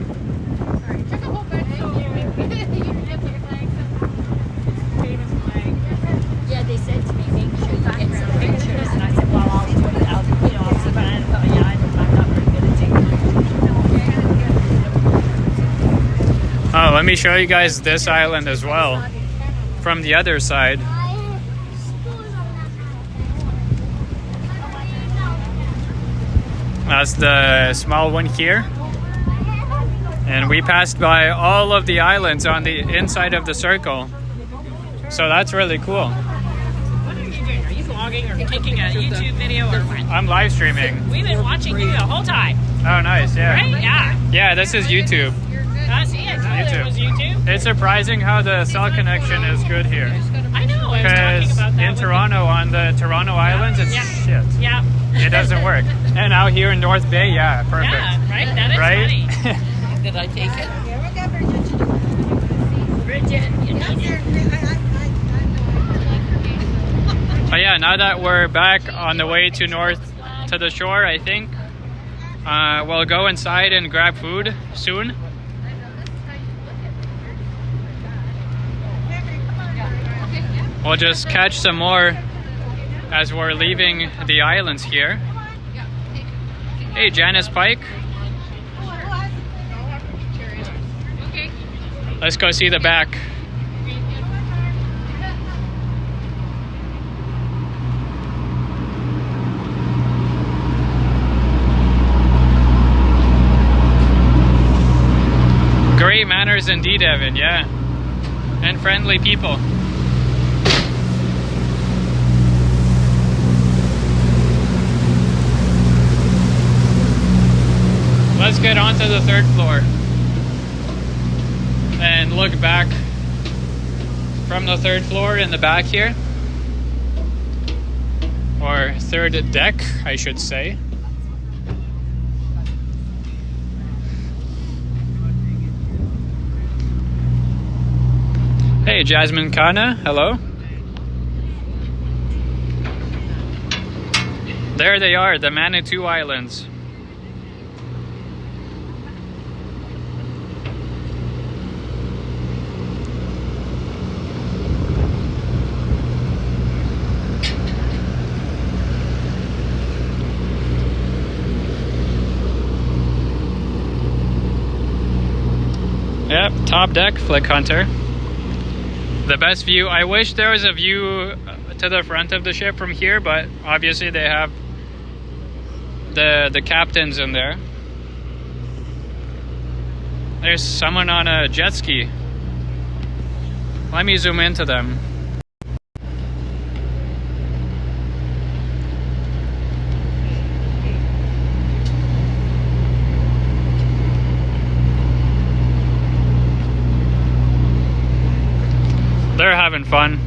F: Yeah, they said to me, make sure you get some pictures. And I said, well, I'll do it. I'll see, but I'm not very good at taking.
B: Oh, let me show you guys this island as well from the other side. That's the small one here. And we passed by all of the islands on the inside of the circle. So that's really cool.
G: What are you doing? Are you vlogging or taking a YouTube video or what?
B: I'm live streaming.
G: We've been watching you the whole time.
B: Oh, nice, yeah.
G: Right? Yeah.
B: Yeah, this is YouTube.
G: See, I told you it was YouTube.
B: It's surprising how the cell connection is good here.
G: I know. I was talking
B: Because
G: about that.
B: in Toronto, on the Toronto Islands, it's shit.
G: Yeah.
B: It doesn't work. And out here in North Bay, yeah, perfect.
G: Yeah, right? That is
B: Right?
G: funny. Did I take it? Bridget, you need it.
B: But yeah, now that we're back on the way to the shore, I think we'll go inside and grab food soon. We'll just catch some more as we're leaving the islands here. Hey, Janice Pike. Let's go see the back. Great manners indeed, Evan, yeah. And friendly people. Let's get onto the third floor and look back from the third floor in the back here, or third deck, I should say. Hey, Jasmine Kana, hello. There they are, the Manitou Islands. Yep, top deck, Flick Hunter. The best view. I wish there was a view to the front of the ship from here, but obviously they have the captains in there. There's someone on a jet ski. Let me zoom into them. They're having fun.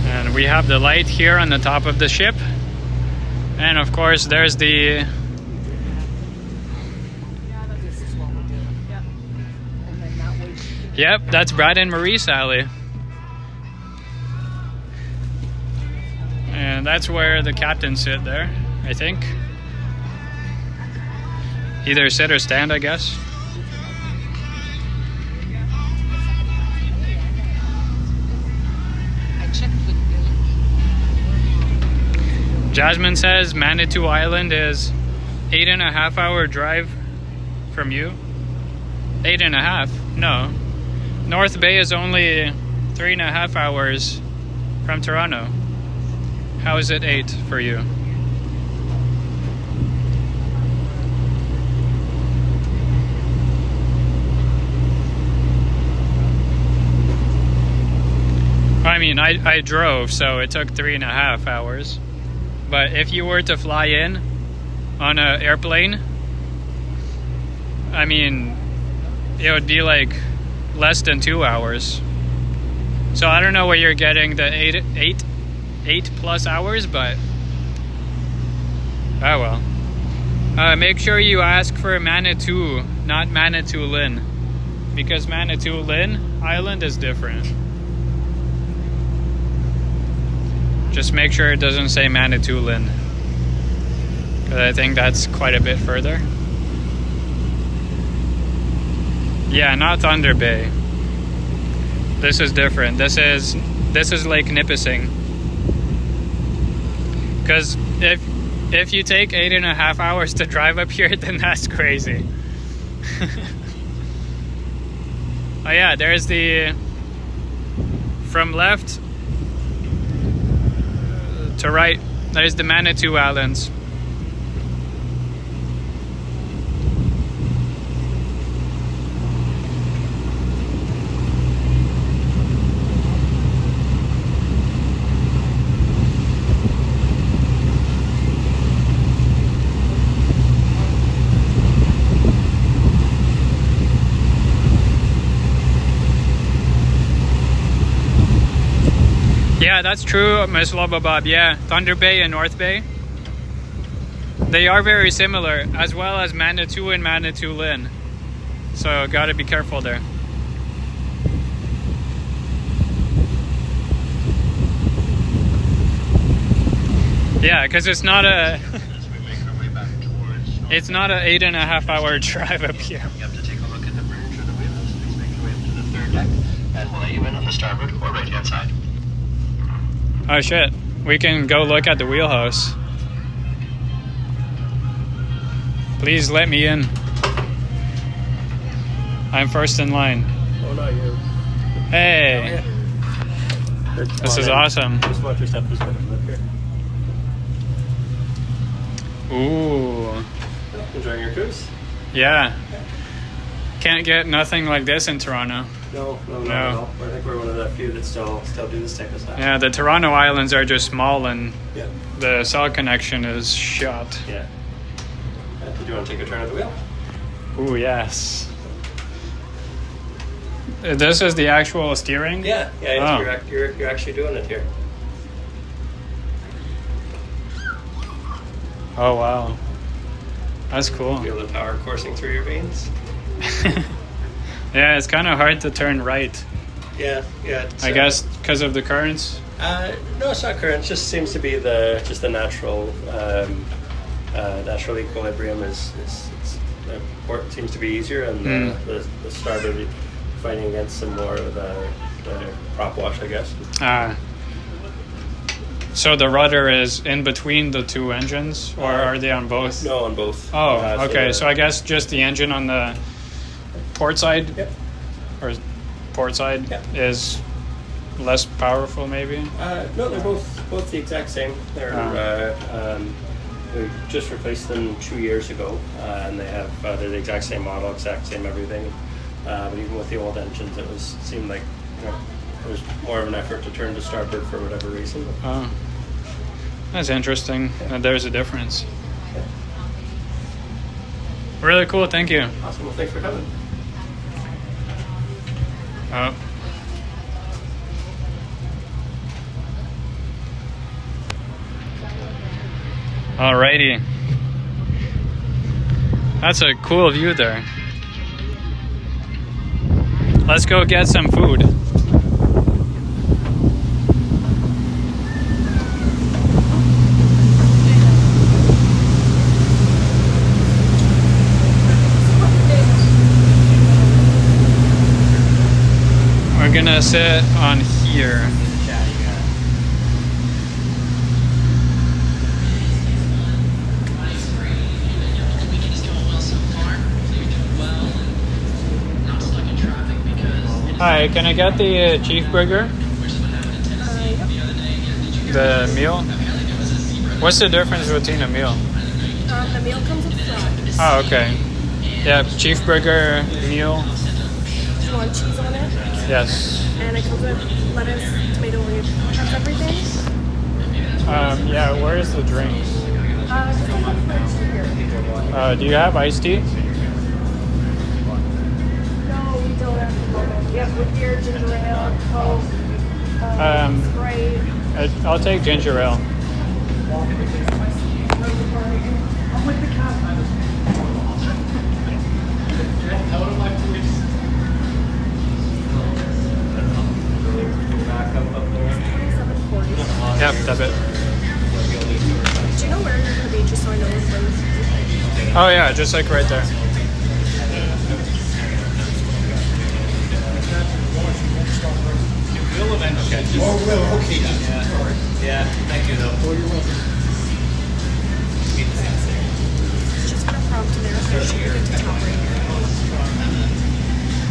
B: And we have the light here on the top of the ship. And of course there's the Yep, that's Brad and Marie Sally. And that's where the captains sit there, I think. Either sit or stand, I guess. Jasmine says Manitou Island is 8.5 hour drive from you. 8.5? No. North Bay is only 3.5 hours from Toronto. How is it 8 for you? I mean, I drove, so it took 3.5 hours. But if you were to fly in on an airplane, I mean, it would be like less than 2 hours. So I don't know where you're getting the 8 plus hours, but oh well. Make sure you ask for Manitou, not Manitoulin, because Manitoulin Island is different. Just make sure it doesn't say Manitoulin, because I think that's quite a bit further. Yeah, not Thunder Bay. This is different. This is Lake Nipissing. Because if you take 8.5 hours to drive up here, then that's crazy. Oh yeah, there's the from left to right. There's the Manitou Islands. Yeah, that's true, Miss Lobabob. Yeah, Thunder Bay and North Bay, they are very similar, as well as Manitou and Manitoulin. So gotta be careful there. Yeah, because it's not a it's not an 8.5 hour drive up here.
A: You have to take a look at the bridge or the wheelhouse. Please make your way up to the third deck, and we'll let you in on the starboard or right hand side.
B: Oh shit, we can go look at the wheelhouse. Please let me in. I'm first in line.
E: Oh, not you.
B: Hey, this is awesome.
E: Just watch your step. Just look here.
B: Ooh,
E: Enjoying your cruise?
B: yeah. Can't get nothing like this in Toronto.
E: No, not at all. I think we're one of the few that still do this type of stuff.
B: Yeah, the Toronto Islands are just small and
E: Yeah.
B: the cell connection is shot.
E: Yeah. Did you want to take a turn at the wheel?
B: Ooh, yes. This is the actual steering?
E: Yeah.
B: Oh.
E: You're actually doing it here.
B: Oh, wow. That's cool.
E: Feel the power coursing through your veins.
B: Yeah, it's kind of hard to turn right.
E: Yeah.
B: I guess because of the currents.
E: No, it's not current. It just seems to be the natural equilibrium is port seems to be easier, and the starboard fighting against some more of the prop wash, I guess.
B: So the rudder is in between the two engines, or are they on both?
E: No, on both.
B: Oh, okay. So I guess just the engine on the port side,
E: Yep.
B: or port side,
E: Yep.
B: is less powerful, maybe.
E: No, they're both the exact same. We just replaced them 2 years ago, and they're the exact same model, exact same everything. But even with the old engines, it seemed like it was more of an effort to turn to starboard for whatever reason.
B: Oh, that's interesting. There's a difference. Really cool. Thank you.
E: Awesome. Well, thanks for coming.
B: Alrighty. That's a cool view there. Let's go get some food. We're gonna sit on here. Hi, can I get the chief burger? The meal? What's the difference between a meal?
C: The meal comes with fries.
B: Oh, okay. Yeah, chief burger meal.
C: Do you want cheese on it?
B: Yes.
C: And it comes with lettuce, tomato, onion. That's everything?
B: Yeah, where is the drinks?
C: Just a little fridge here.
B: Do you have iced tea?
C: No, we don't at the moment. We have root beer, ginger ale, Coke, Sprite.
B: I'll take ginger ale.
C: I'm with the cat.
B: Yep, that's it.
C: Do you know where you're going to be, just so I know which place?
B: Oh yeah, just like right there.
D: Okay.
A: Yeah, thank you though.
C: It's just going to prompt to there, so you get to top right here.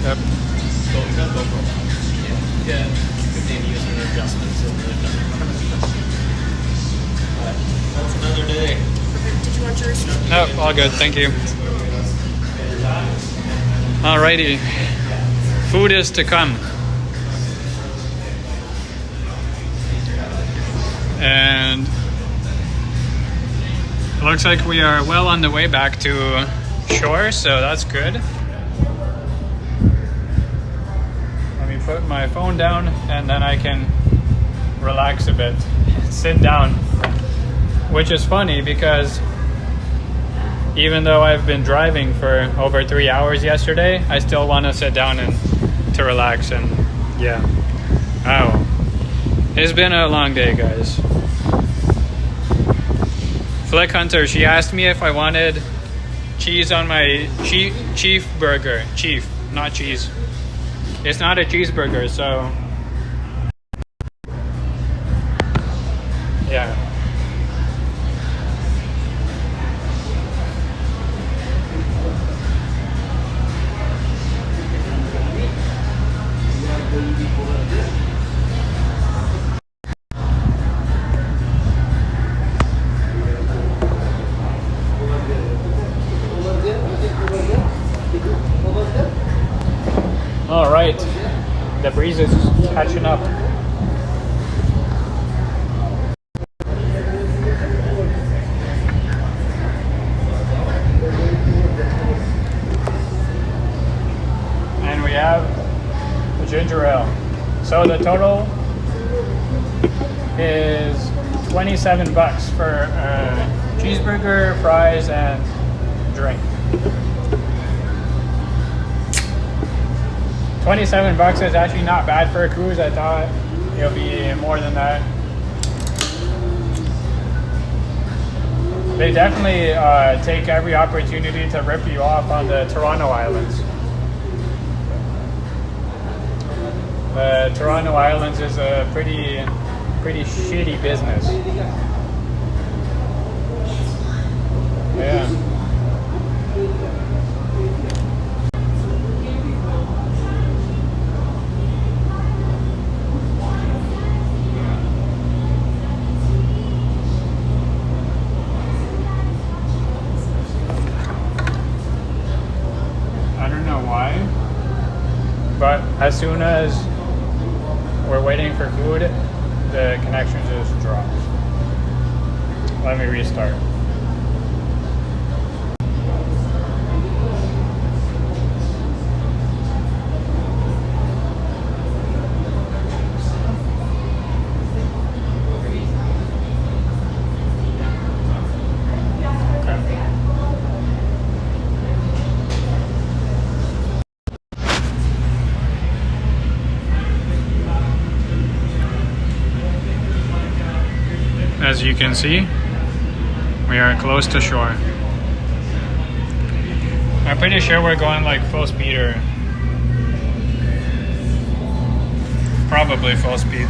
B: Yep.
A: Yeah, good name using adjustments in the that's another day.
C: Perfect. Did you want yours?
B: No, all good. Thank you. Alrighty. Food is to come. And it looks like we are well on the way back to shore, so that's good. Let me put my phone down and then I can relax a bit, sit down. Which is funny because even though I've been driving for over 3 hours yesterday, I still want to sit down and to relax, and yeah. Oh. It's been a long day, guys. Flick Hunter, she asked me if I wanted cheese on my chief burger. Chief, not cheese. It's not a cheeseburger, so yeah. All right, the breeze is catching up. And we have the ginger ale. So the total is $27 for cheeseburger, fries, and drink. $27 is actually not bad for a cruise. I thought it'll be more than that. They definitely take every opportunity to rip you off on the Toronto Islands. the Toronto Islands is a pretty shitty business. Yeah. I don't know why, but as soon as we're waiting for food, the connection just drops. Let me restart. As you can see, we are close to shore. I'm pretty sure we're going like full speed or probably full speed.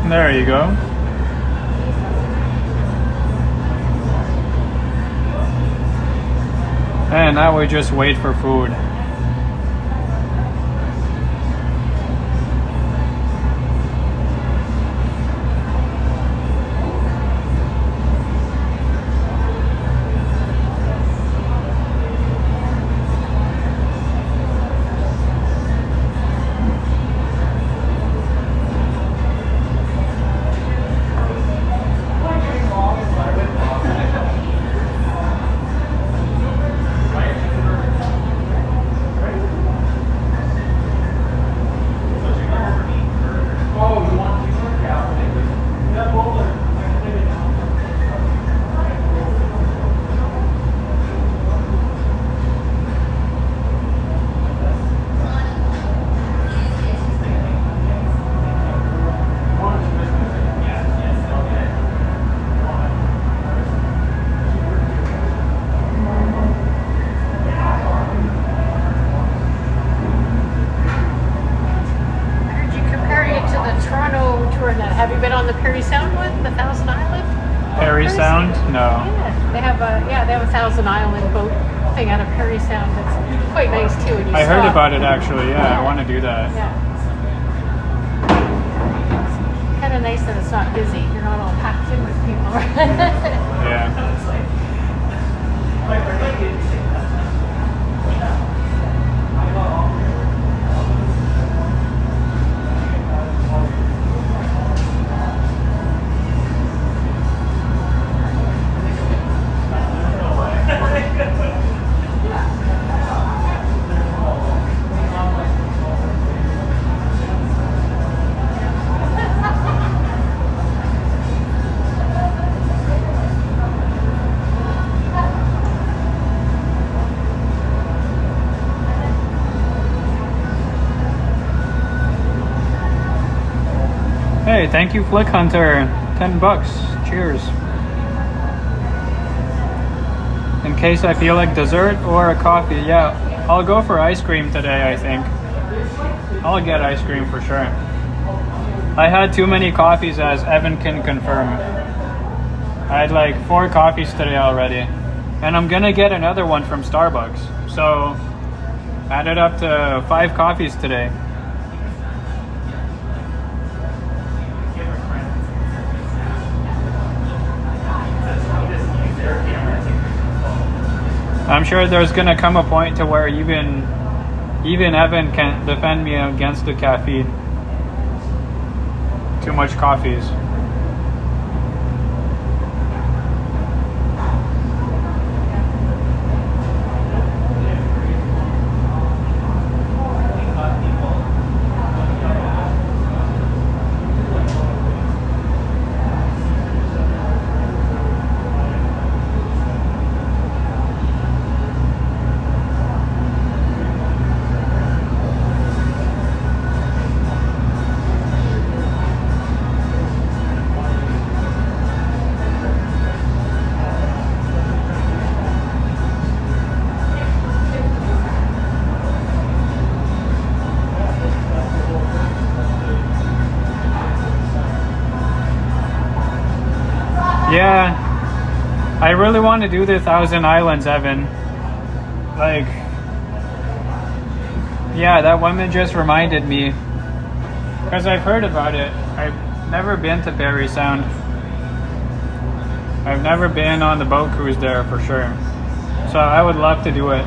B: There you go. And now we just wait for food.
G: Have you been on the Perry Sound one, the Thousand Island?
B: Perry Sound? No.
G: Yeah, they have a Thousand Island boat thing out of Perry Sound. That's quite nice too. And you
B: I heard
G: stop.
B: about it actually. Yeah, I want to do that.
G: Yeah. It's kind of nice that it's not busy. You're not all packed in with people.
B: Yeah. Okay, thank you, Flick Hunter. $10. Cheers. In case I feel like dessert or a coffee. Yeah, I'll go for ice cream today, I think. I'll get ice cream for sure. I had too many coffees, as Evan can confirm. I had like 4 coffees today already. And I'm gonna get another one from Starbucks. So, added up to 5 coffees today. I'm sure there's gonna come a point to where even Evan can't defend me against the caffeine. Too much coffees. Yeah, I really want to do the 1,000 Islands, Evan. Like, yeah, that woman just reminded me. Because I've heard about it. I've never been to Parry Sound. I've never been on the boat cruise there for sure. So I would love to do it.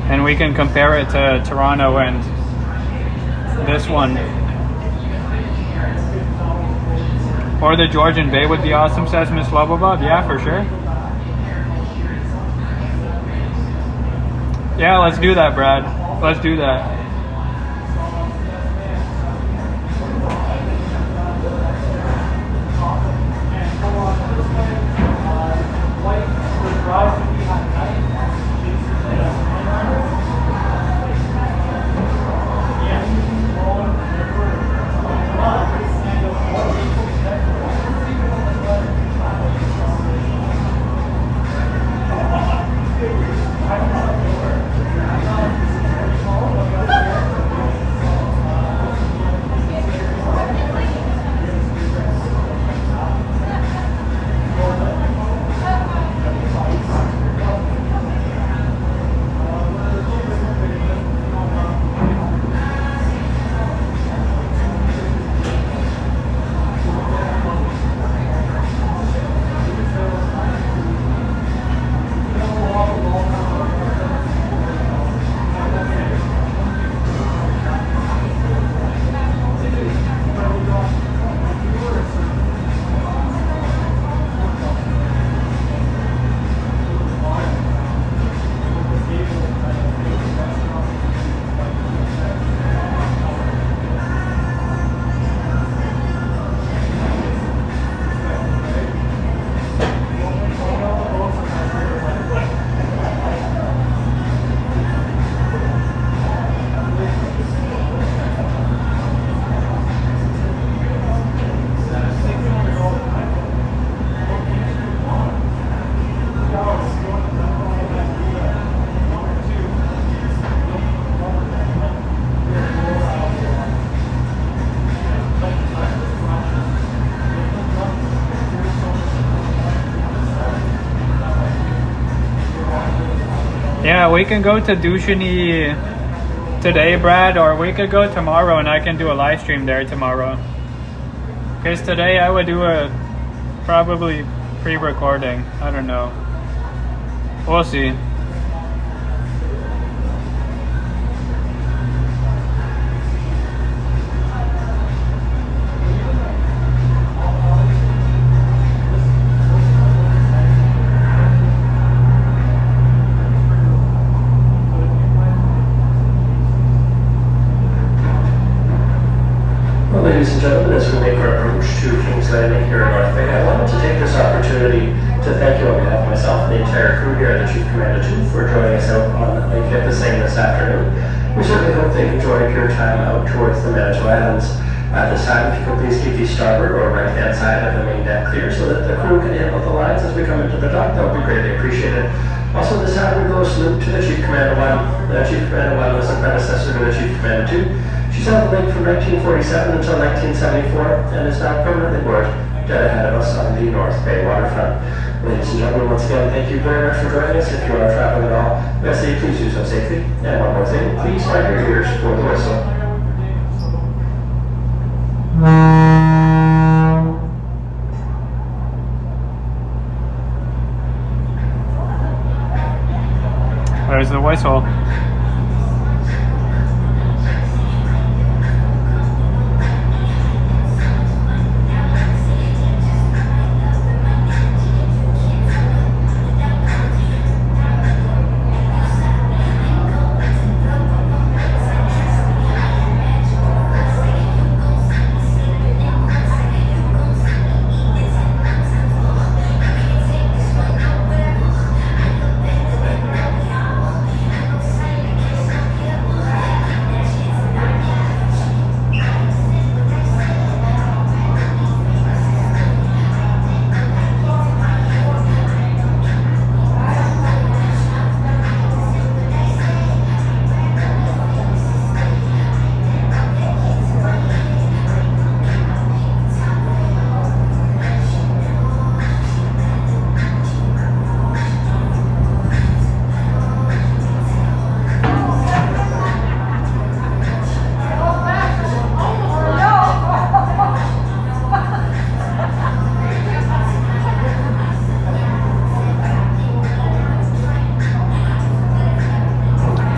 B: And we can compare it to Toronto and this one. Or the Georgian Bay would be awesome, says Miss Lobobob. Yeah, for sure. Yeah, let's do that, Brad. Let's do that. Yeah, we can go to Dushani today, Brad, or we could go tomorrow and I can do a live stream there tomorrow. Because today I would do a probably pre-recording. I don't know. We'll see.
E: Ladies and gentlemen, as we make our approach to King's Landing here in North Bay, I wanted to take this opportunity to thank you on behalf of myself and the entire crew here at the Chief Commanda 2 for joining us out on Lake Nipissing this afternoon. We certainly hope they've enjoyed your time out towards the Manitou Islands. At this time, if you could please keep the starboard or right-hand side of the main deck clear so that the crew can handle the lines as we come into the dock, that would be greatly appreciated. Also, this time we blow a salute to the Chief Commanda 1. The Chief Commanda 1 was a predecessor to the Chief Commanda 2. She sailed the lake from 1947 until 1974 and is now permanently moored dead ahead of us on the North Bay waterfront. Ladies and gentlemen, once again, thank you very much for joining us. If you are traveling at all, we ask that you please do so safely. And one more thing, please find your ears for the whistle.
B: There's the whistle.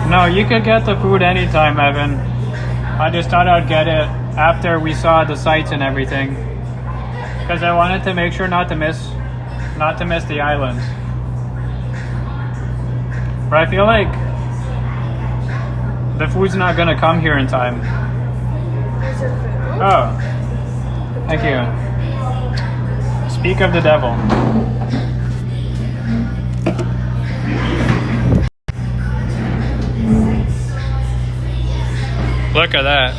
B: No, you could get the food anytime, Evan. I just thought I'd get it after we saw the sights and everything, because I wanted to make sure not to miss the islands. But I feel like the food's not gonna come here in time.
C: Here's your food.
B: Oh, thank you. Speak of the devil. Look at that.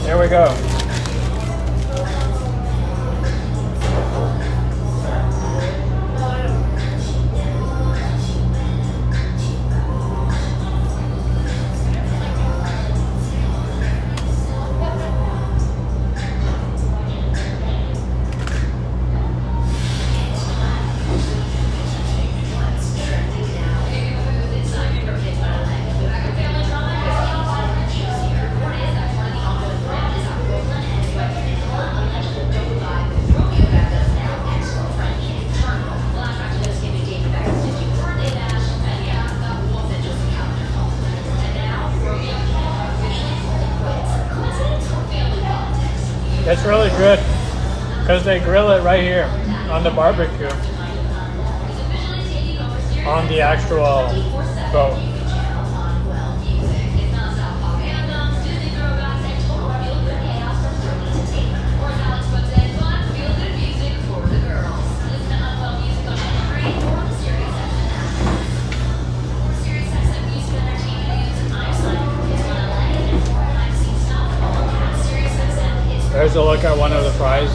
B: There we go. It's really good because they grill it right here on the barbecue on the actual boat. There's a look at one of the fries.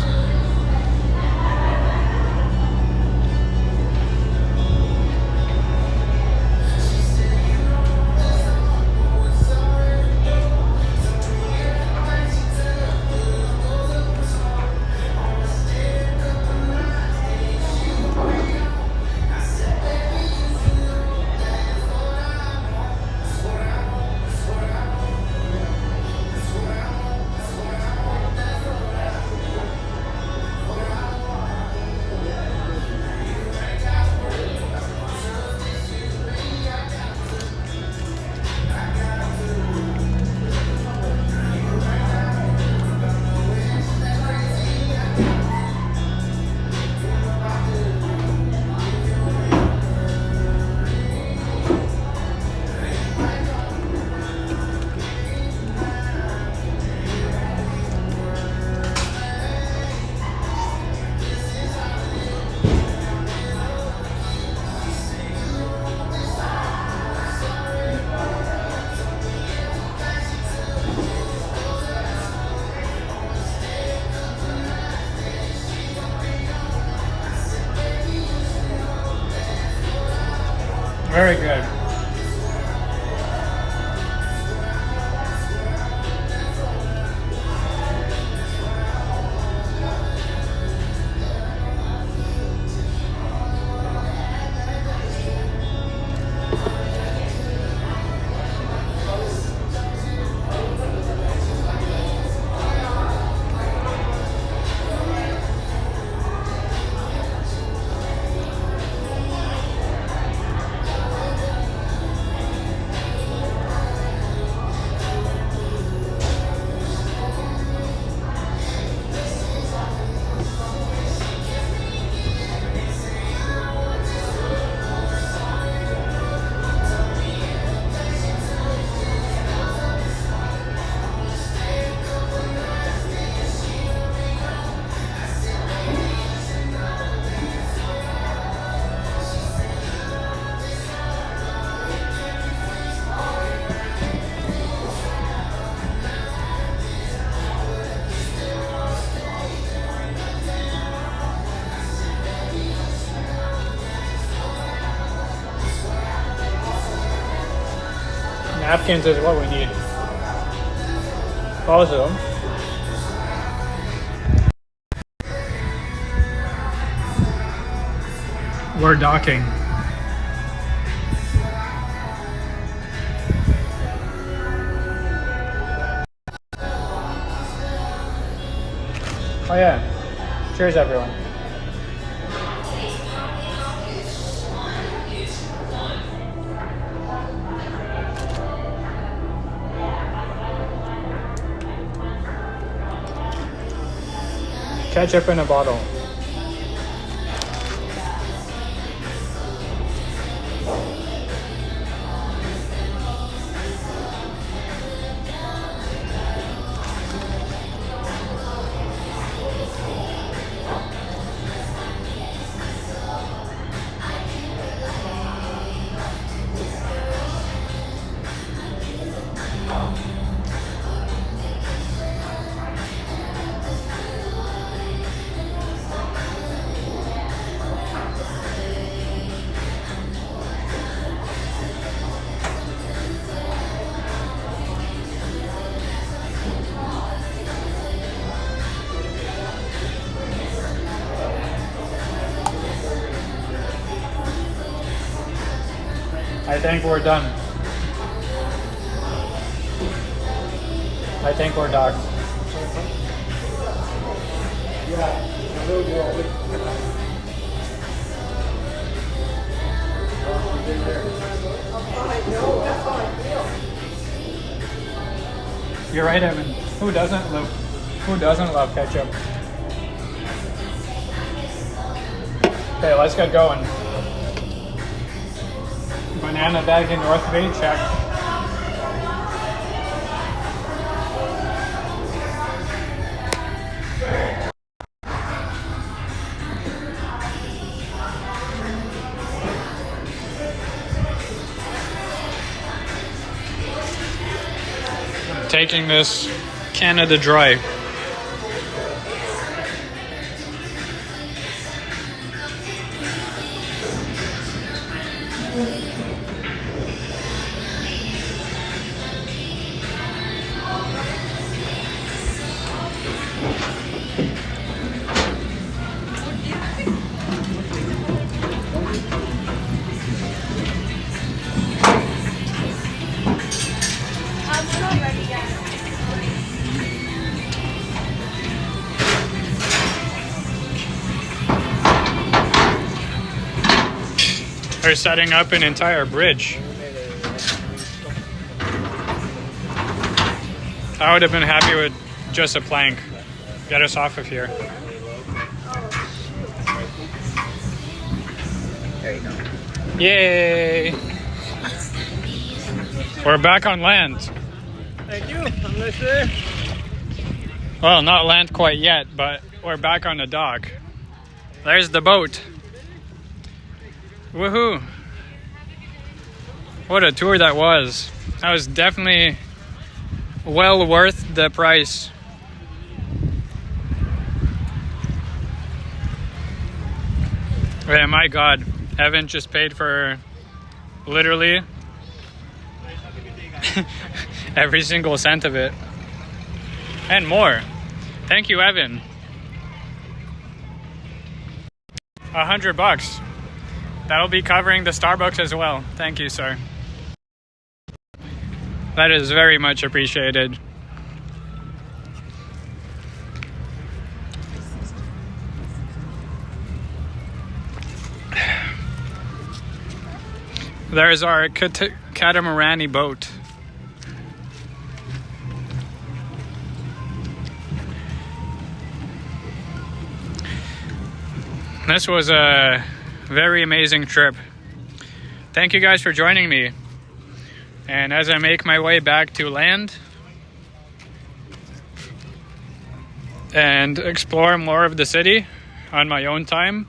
B: Very good. Napkins is what we need. Also, we're docking. Oh yeah. Cheers everyone. Ketchup in a bottle. I think we're done. I think we're docked. You're right, Evan. Who doesn't love ketchup? Okay, let's get going. Banana bag in North Bay, check. I'm taking this Canada Dry.
C: We're not ready yet.
B: They're setting up an entire bridge. I would have been happy with just a plank. Get us off of here.
H: There you go.
B: Yay! We're back on land.
E: Thank you. I'm nice there.
B: Well, not land quite yet, but we're back on the dock. There's the boat. Woohoo! What a tour that was. That was definitely well worth the price. Yeah, my God. Evan just paid for literally every single cent of it and more. Thank you, Evan. $100. That'll be covering the Starbucks as well. Thank you, sir. That is very much appreciated. There's our catamaran boat. This was a very amazing trip. Thank you guys for joining me. And as I make my way back to land and explore more of the city on my own time,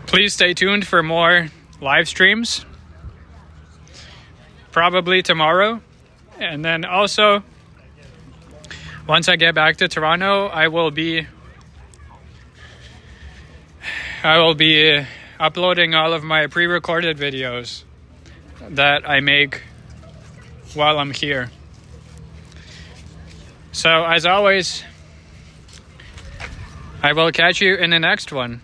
B: please stay tuned for more live streams, probably tomorrow. And then also, once I get back to Toronto, I will be uploading all of my pre-recorded videos that I make while I'm here. So as always, I will catch you in the next one.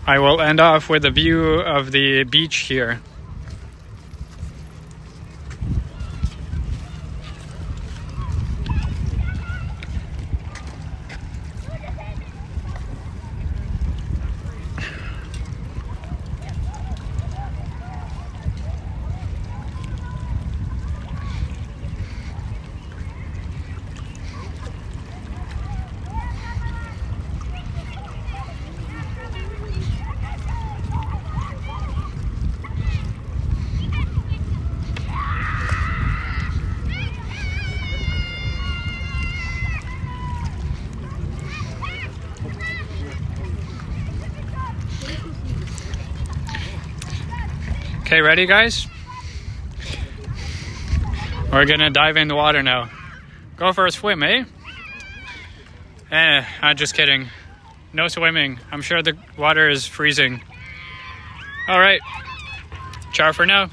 B: I will end off with a view of the beach here. Okay, ready guys? We're gonna dive in the water now. Go for a swim, eh? I'm just kidding. No swimming. I'm sure the water is freezing. All right. Ciao for now.